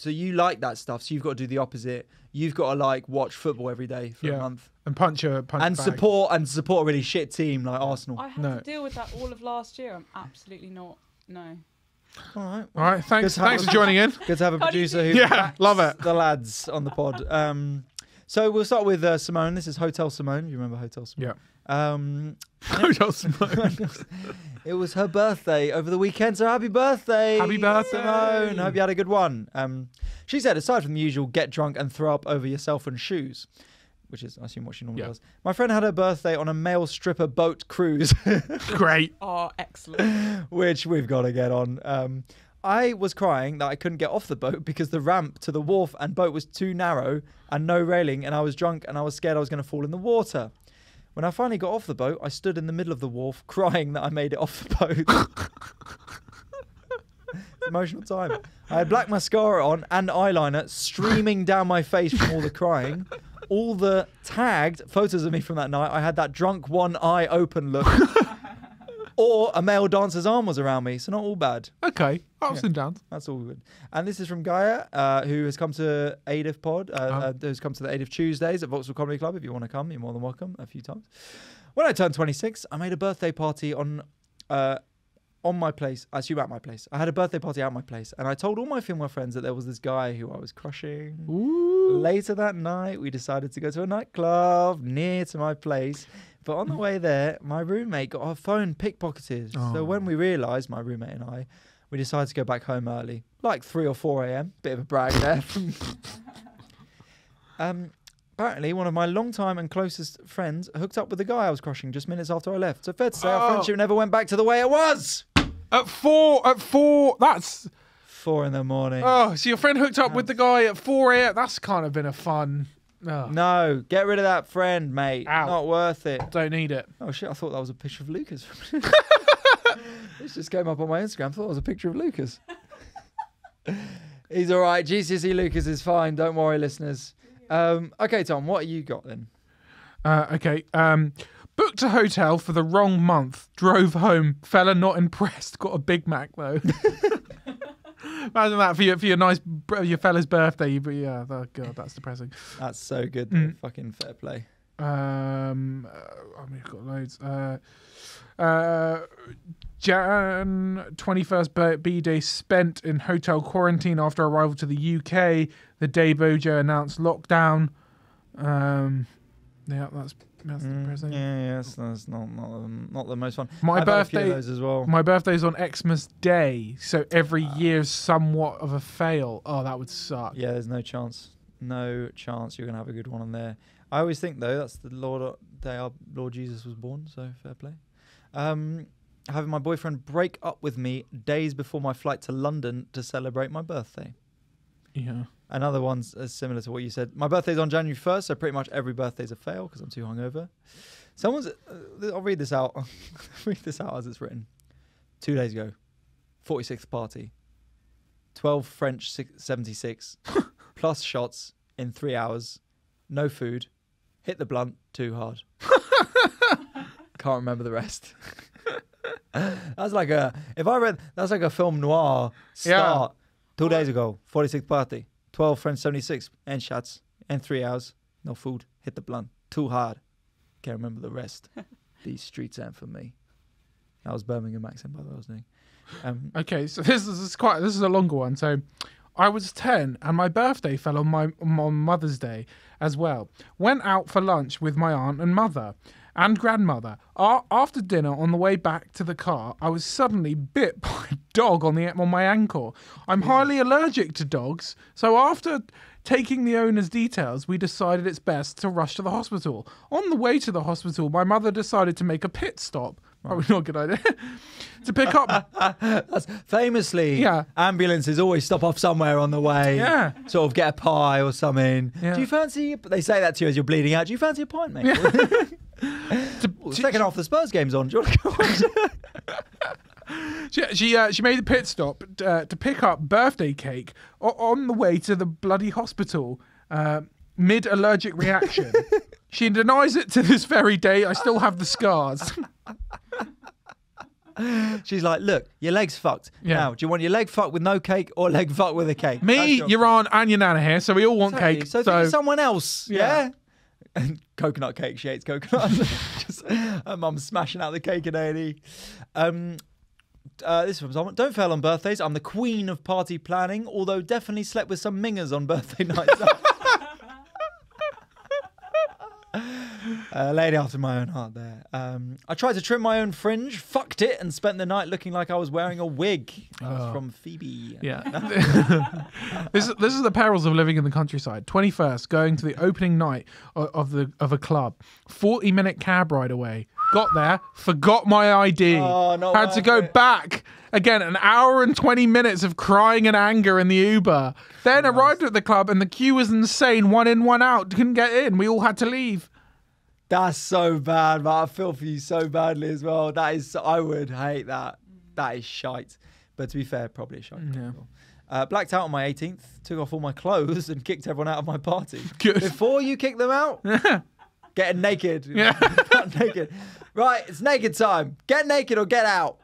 you like that stuff. So you've got to do the opposite. You've got to watch football every day for a month and punch and bag. support a really shit team like Arsenal. I had to deal with that all of last year. I'm absolutely not. No. All right. Thanks for joining in. Good to have a producer who love it. The lads on the pod. So we'll start with Simone. This is Hotel Simone. You remember Hotel Simone? Yeah. Hotel Simone. It was her birthday over the weekend, so happy birthday. Happy birthday, Simone. Hope you had a good one. She said, aside from the usual get drunk and throw up over yourself and shoes, which is, I assume, what she normally does. My friend had her birthday on a male stripper boat cruise. Great. Oh, excellent. Which we've got to get on. I was crying that I couldn't get off the boat because the ramp to the wharf and boat was too narrow and no railing, and I was drunk and I was scared I was going to fall in the water. When I finally got off the boat, I stood in the middle of the wharf crying that I made it off the boat. Emotional time. I had black mascara on and eyeliner streaming down my face from all the crying. All the tagged photos of me from that night, I had that drunk one eye open look. Or a male dancer's arm was around me, so not all bad. Okay, ups and downs. That's all good. And this is from Gaia, who has come to AIDIF Pod, who's come to the AIDIF Tuesdays at Vauxhall Comedy Club. If you want to come, you're more than welcome a few times. When I turned 26, I made a birthday party on my place. I assume at my place. I had a birthday party at my place, and I told all my female friends that there was this guy who I was crushing. Ooh. Later that night, we decided to go to a nightclub near to my place. But on the way there, my roommate got her phone pickpocketed. Oh. So when we realised, my roommate and I, we decided to go back home early, like 3 or 4 a.m. Bit of a brag there. Apparently, one of my long-time and closest friends hooked up with the guy I was crushing just minutes after I left. So fair to say, our friendship never went back to the way it was. At four, that's 4 in the morning. Oh, so your friend hooked up with the guy at 4 a.m. That's kind of been a fun. Oh. No, get rid of that friend, mate. Ow. Not worth it. Don't need it. Oh shit! I thought that was a picture of Lucas. This just came up on my Instagram. I thought it was a picture of Lucas. He's all right. GCSE Lucas is fine. Don't worry, listeners. Okay, Tom, what you got then? Okay. Booked a hotel for the wrong month. Drove home. Fella not impressed. Got a Big Mac though. Imagine that for your fella's birthday. God, that's depressing. That's so good. Fucking fair play. We've got loads. Jan 21st B-Day spent in hotel quarantine after arrival to the UK. The day Bojo announced lockdown. That's the present. Yeah, that's not the most fun. My I've had a birthday few of those as well. My birthday's on Xmas Day, so every year's somewhat of a fail. Oh, that would suck. Yeah, there's no chance. No chance you're gonna have a good one on there. I always think though that's the day our Lord Jesus was born, so fair play. Having my boyfriend break up with me days before my flight to London to celebrate my birthday. Yeah. Another one's similar to what you said. My birthday's on January 1st, so pretty much every birthday's a fail because I'm too hungover. I'll read this out. Read this out as it's written. 2 days ago, 46th party, 12 French 76, plus shots in 3 hours, no food, hit the blunt too hard. Can't remember the rest. That's like a film noir start. Yeah. 2 days ago, 46th party, 12 French 76, and shots, and 3 hours, no food, hit the blunt, too hard. Can't remember the rest. These streets ain't for me. That was Birmingham accent, by the way, I was doing. Okay, so this is a longer one. So I was 10 and my birthday fell on Mother's Day as well. Went out for lunch with my aunt and mother and grandmother. After dinner, on the way back to the car, I was suddenly bit by a dog on my ankle. I'm highly allergic to dogs, so after taking the owner's details, we decided it's best to rush to the hospital. On the way to the hospital, my mother decided to make a pit stop. Probably not a good idea. To pick up... That's famously, ambulances always stop off somewhere on the way. Yeah. Sort of get a pie or something. Yeah. Do you fancy... They say that to you as you're bleeding out. Do you fancy a pint, mate? Second half of the Spurs game's on. Do you want to go on? She made a pit stop to pick up birthday cake on the way to the bloody hospital. Mid allergic reaction. She denies it to this very day. I still have the scars. She's like, look, your leg's fucked. Yeah. Now, do you want your leg fucked with no cake or leg fucked with a cake? Me, your aunt, and your nana here, so we all want cake. So think of someone else. Yeah. And coconut cake. She hates coconut. Just her mum's smashing out the cake in A&E. This one's on. Don't fail on birthdays. I'm the queen of party planning, although definitely slept with some mingers on birthday nights. Lady after my own heart there. I tried to trim my own fringe, fucked it, and spent the night looking like I was wearing a wig. That was from Phoebe. Yeah. This is the perils of living in the countryside. 21st, going to the opening night of a club. 40-minute cab ride away. Got there, forgot my ID. Had to go back. Again, an hour and 20 minutes of crying and anger in the Uber. Then arrived at the club and the queue was insane. 1 in, 1 out. Couldn't get in. We all had to leave. That's so bad, man. I feel for you so badly as well. I would hate that. That is shite. But to be fair, probably a shite. Yeah. Blacked out on my 18th. Took off all my clothes and kicked everyone out of my party. Good. Before you kick them out, getting naked. Yeah. Naked. Right, it's naked time. Get naked or get out.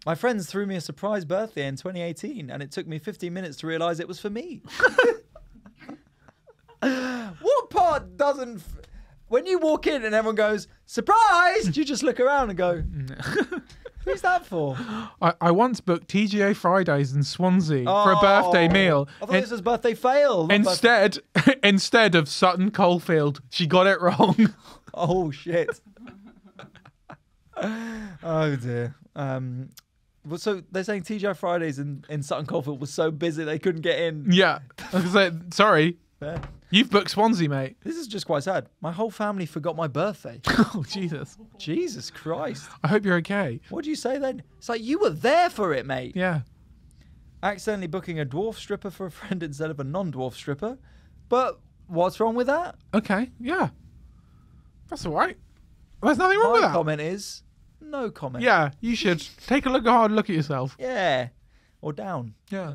My friends threw me a surprise birthday in 2018, and it took me 15 minutes to realise it was for me. What part doesn't... When you walk in and everyone goes, surprise, do you just look around and go, who's that for? I once booked TGA Fridays in Swansea for a birthday meal. I thought this was birthday fail. Instead of Sutton Coldfield. She got it wrong. Oh, shit. Oh, dear. Well, so they're saying TGI Fridays in Sutton Coldfield was so busy they couldn't get in. Yeah. I was like, sorry. Fair. You've booked Swansea, mate. This is just quite sad. My whole family forgot my birthday. Oh, Jesus. Jesus Christ. I hope you're okay. What do you say then? It's like, you were there for it, mate. Yeah. Accidentally booking a dwarf stripper for a friend instead of a non-dwarf stripper. But what's wrong with that? Okay, yeah. That's all right. There's nothing wrong with that. My comment is, no comment. Yeah, you should take a hard look at yourself. Yeah. Or down. Yeah.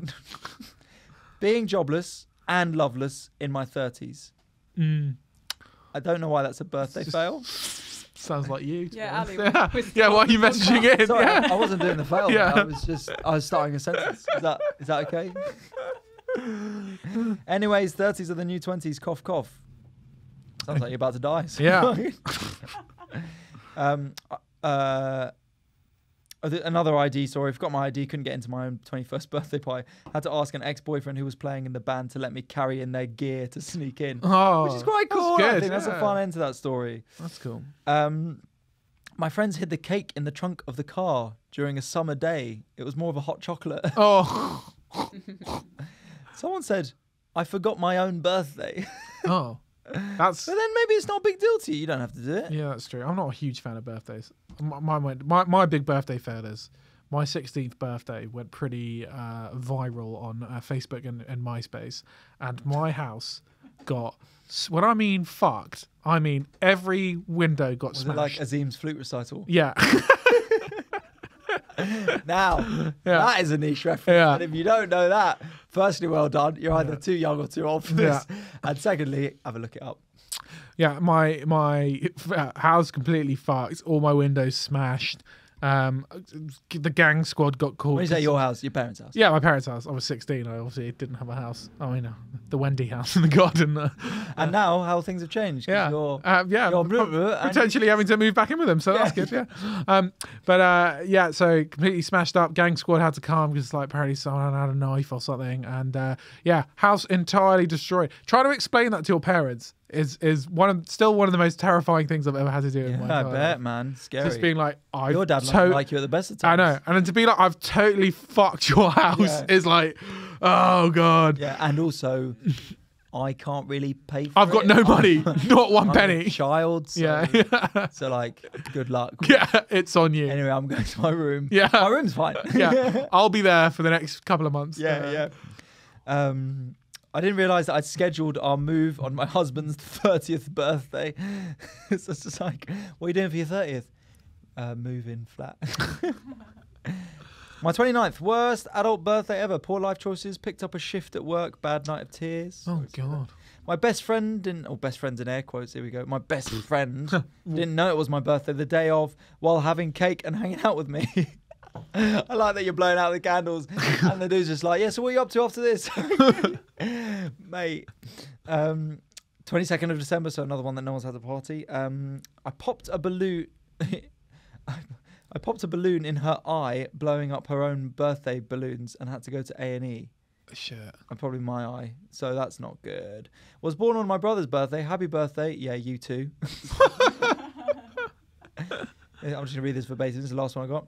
Being jobless and loveless in my 30s. I don't know why that's a birthday fail. Sounds like you. Yeah, Ali. Yeah, why are you messaging in? Sorry, yeah. I wasn't doing the fail. Yeah. I was starting a sentence. Is that okay? Anyways, 30s are the new 20s. Cough, cough. Sounds like you're about to die. So. Yeah. Another ID story. I forgot my ID. Couldn't get into my own 21st birthday party. Had to ask an ex-boyfriend who was playing in the band to let me carry in their gear to sneak in. Oh, which is quite cool. Good, I think that's a fun end to that story. That's cool. My friends hid the cake in the trunk of the car during a summer day. It was more of a hot chocolate. Oh. Someone said, I forgot my own birthday. Oh. But then maybe it's not a big deal to you. You don't have to do it. Yeah, that's true. I'm not a huge fan of birthdays. My big birthday fail is my 16th birthday went pretty viral on Facebook and MySpace, and my house got, when I mean fucked, I mean every window got smashed. Was it like Azim's flute recital? Yeah. Now, that is a niche reference. Yeah. And if you don't know that, firstly, well done. You're either too young or too old for this. Yeah. And secondly, have a look it up. Yeah, my house completely fucked. All my windows smashed. The gang squad got called. When you say your house, your parents' house? Yeah, my parents' house. I was 16. I obviously didn't have a house. Oh, you know, the Wendy house in the garden. And now how things have changed. Yeah, you're potentially having to move back in with them. So that's good. Yeah. So completely smashed up. Gang squad had to come because like apparently someone had a knife or something. And house entirely destroyed. Trying to explain that to your parents is still one of the most terrifying things I've ever had to do in my life. I bet, man. Scary. Just being like, your dad like you at the best of times. I know. And then to be like, I've totally fucked your house is like, oh God. Yeah, and also, I can't really pay for I've got no money. Not one penny. I'm a child. So, yeah. So like, good luck. Yeah, it's on you. Anyway, I'm going to my room. Yeah. My room's fine. Yeah. I'll be there for the next couple of months. Yeah. I didn't realise that I'd scheduled our move on my husband's 30th birthday. It's just like, what are you doing for your 30th? Moving flat. My 29th, worst adult birthday ever. Poor life choices, picked up a shift at work, bad night of tears. Oh, God. My best friend, best friends in air quotes, here we go. My best friend didn't know it was my birthday the day of while having cake and hanging out with me. I like that you're blowing out the candles and the dude's just like, yeah, so what are you up to after this? Mate. 22nd of December, so another one that no one's had a party. I popped a balloon. I popped a balloon in her eye, blowing up her own birthday balloons, and had to go to A&E. Shit. And probably my eye, so that's not good. Was born on my brother's birthday. Happy birthday. Yeah, you too. I'm just going to read this verbatim. This is the last one I got.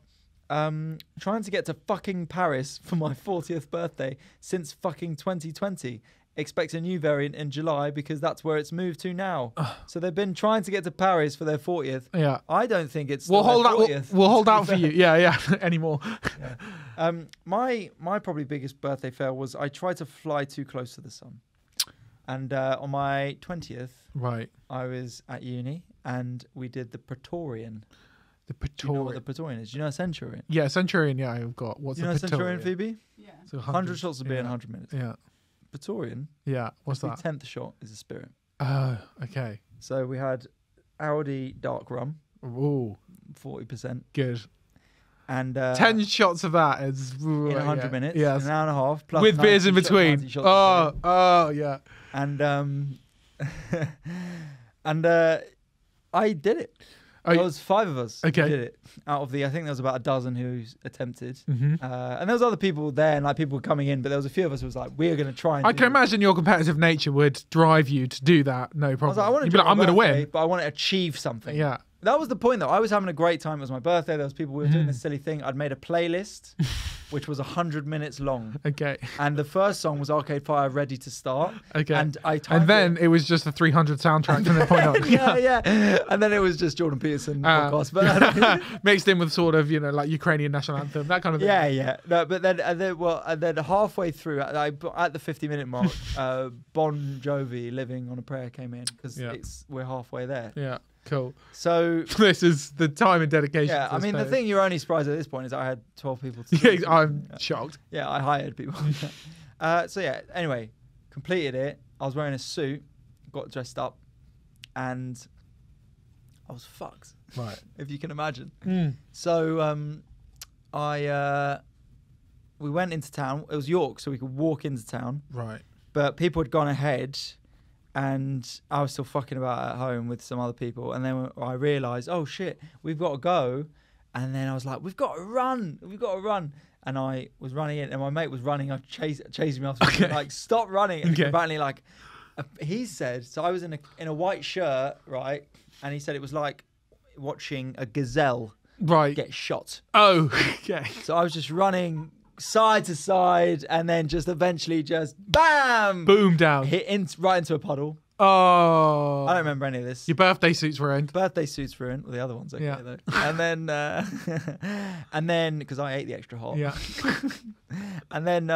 Trying to get to fucking Paris for my 40th birthday since fucking 2020. Expect a new variant in July because that's where it's moved to now. So they've been trying to get to Paris for their 40th. Yeah. I don't think it's we'll hold out. We'll hold out for you. Yeah. Anymore. Yeah. My probably biggest birthday fail was I tried to fly too close to the sun. And on my 20th, right, I was at uni and we did the Praetorian. The Praetorian. Do you know what the Praetorian is? Do you know a centurion? Yeah, centurion. Yeah, I've got. What's do you know a centurion, Phoebe? Yeah. So 100 shots of beer in 100 minutes. Yeah. Praetorian. Yeah. What's that? 10th shot is a spirit. Oh, okay. So we had Audi dark rum. Ooh. 40%. Good. And 10 shots of that is in 100 minutes. Yeah. An hour and a half. Plus with beers in between. Oh, yeah. And I did it. There was 5 of us who did it. Out of I think there was about a dozen who attempted. Mm-hmm. And there was other people there and like people were coming in, but there was a few of us who was like, we're going to try and I can imagine your competitive nature would drive you to do that. No problem. I was like, I'm going to win. But I want to achieve something. Yeah. That was the point, though. I was having a great time. It was my birthday. There was people. We were doing this silly thing. I'd made a playlist, which was 100 minutes long. Okay. And the first song was Arcade Fire, Ready to Start. Okay. And then it was just a 300 soundtrack from the point on. Yeah. And then it was just Jordan Peterson podcast, but mixed in with sort of like Ukrainian national anthem, that kind of thing. Yeah. No, but then halfway through, at the 50-minute mark, Bon Jovi, "Living on a Prayer" came in because we're halfway there. Yeah. Cool. So this is the time and dedication. Yeah, I mean, the thing you're only surprised at this point is I had 12 people. I'm shocked. Yeah, I hired people. Anyway, completed it. I was wearing a suit, got dressed up, and I was fucked. Right. If you can imagine. So we went into town. It was York, so we could walk into town. Right. But people had gone ahead and I was still fucking about at home with some other people. And then I realised, oh shit, we've got to go. And then I was like, we've got to run. And I was running in, and my mate was running, chasing me after. Like, stop running. And apparently, like, he said, so I was in a white shirt, right? And he said it was like watching a gazelle get shot. Oh, okay. So I was just running side to side, and then just eventually just bam, boom down, right into a puddle. Oh, I don't remember any of this. Your birthday suits were in. Birthday suits were in. Well, the other ones, okay, though. And then because I ate the extra hot. Yeah. and then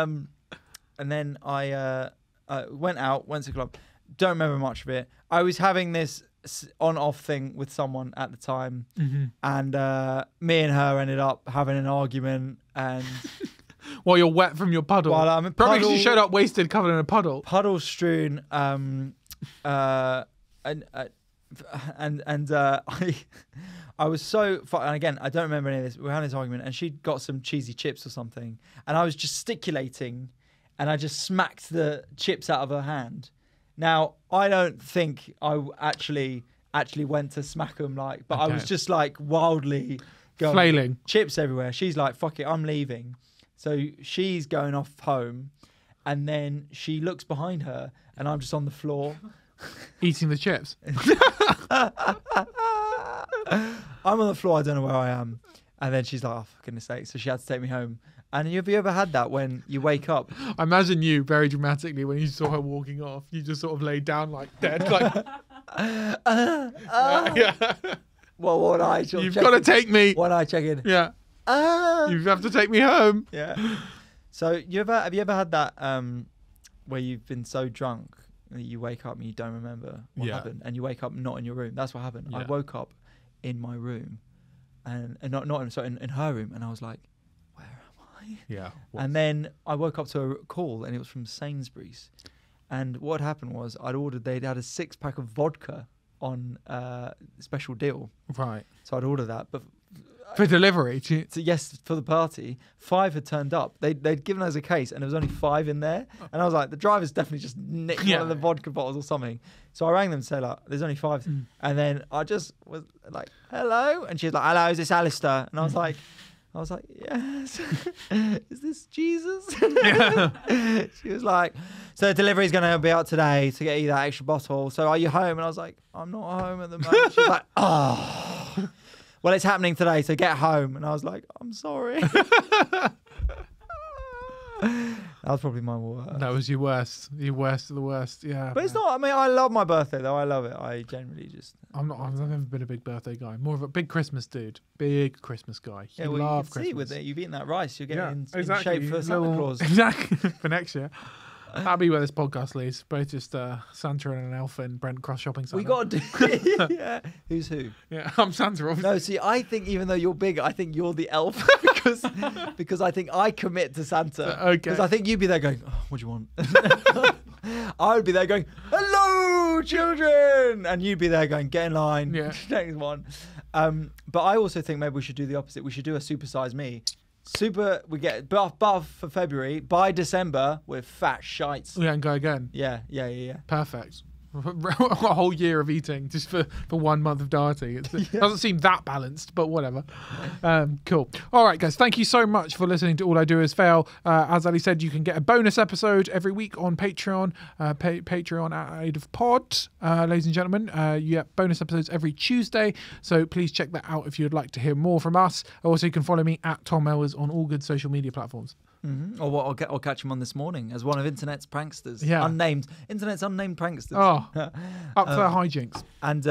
I went to the club. Don't remember much of it. I was having this on-off thing with someone at the time, and me and her ended up having an argument, and. While you're wet from your puddle. While I'm in probably puddle, because you showed up wasted, covered in a puddle. Puddle strewn. I was so. And again, I don't remember any of this. We were having this argument, and she'd got some cheesy chips or something, and I was gesticulating, and I just smacked the chips out of her hand. Now, I don't think I actually went to smack them, like, but I was just like wildly going, flailing, chips everywhere. She's like, "Fuck it, I'm leaving." So she's going off home, and then she looks behind her, and I'm just on the floor. Eating the chips. I'm on the floor, I don't know where I am. And then she's like, oh, for goodness sake. So she had to take me home. And have you ever had that when you wake up? I imagine you, very dramatically, when you saw her walking off, you just sort of laid down like dead. Like, Well, what I You've got to take me. When I check in. Yeah. You have to take me home. Yeah. So have you ever had that where you've been so drunk that you wake up and you don't remember what happened, and you wake up not in your room? That's what happened. I woke up in my room, and not in her room, and I was like, where am I? Yeah. And then I woke up to a call, and it was from Sainsbury's, and what happened was they'd had a 6-pack of vodka on special deal. Right. So I'd order that, but for delivery. Yes, for the party. 5 had turned up. They'd given us a case, and there was only 5 in there. And I was like, the driver's definitely just nicked one of the vodka bottles or something. So I rang them to say, like, there's only 5. And then I just was like, hello? And she was like, hello, is this Alistair? And I was like, yes. Is this Jesus? She was like, so the delivery's going to be out today to get you that extra bottle. So are you home? And I was like, I'm not home at the moment. She was like, oh. Well, it's happening today, so get home. And I was like, I'm sorry. That was probably my worst. That was your worst. Your worst of the worst, yeah. But it's not, I mean, I love my birthday, though. I love it. I generally just... I've never been a big birthday guy. More of a big Christmas dude. Big Christmas guy. Yeah, well, love you can Christmas. see with it. You've eaten that rice. You're getting in exactly. shape for Santa Claus. Exactly. For next year. That'll be where this podcast leads. Both just Santa and an elf in Brent Cross Shopping Centre. We got to do... Yeah. Who's who? Yeah, I'm Santa, obviously. No, see, I think even though you're big, I think you're the elf because I think I commit to Santa. Okay. Because I think you'd be there going, oh, what do you want? I would be there going, hello, children! And you'd be there going, get in line. Yeah. Next one. But I also think maybe we should do the opposite. We should do a supersize me. We get buff for February. By December, we're fat shites. Yeah, and go again. Yeah. Perfect. A whole year of eating just for 1 month of dieting. It doesn't seem that balanced, but whatever. Cool. All right, guys. Thank you so much for listening to All I Do Is Fail. As Ali said, you can get a bonus episode every week on Patreon. Patreon at AIDIF Pod. Ladies and gentlemen, you get bonus episodes every Tuesday. So please check that out if you'd like to hear more from us. Also, you can follow me at Tom Mellors on all good social media platforms. Mm-hmm. Or I'll catch him on this morning as one of internet's pranksters. Yeah. Internet's unnamed pranksters. Oh, up for hijinks. And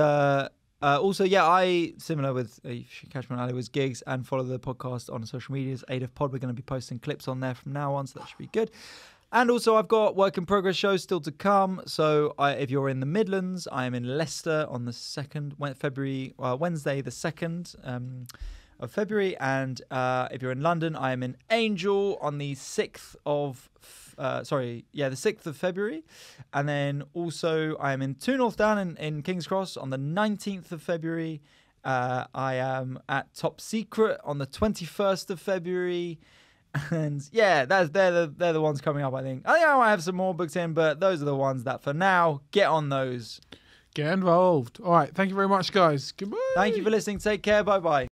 also, I, similar with, you should catch me on Ali, was gigs, and follow the podcast on social medias, AIDIF Pod. We're going to be posting clips on there from now on, so that should be good. And also, I've got work in progress shows still to come. So if you're in the Midlands, I am in Leicester on the 2nd, Wednesday the 2nd. Of February, and if you're in London, I am in Angel on the 6th of the 6th of February, and then also I am in Two North Down in King's Cross on the 19th of February. I am at Top Secret on the 21st of February, And yeah, they're the ones coming up. I think I might have some more booked in, but those are the ones that for now, get on those. Get involved. All right. Thank you very much, guys. Goodbye. Thank you for listening. Take care. Bye bye.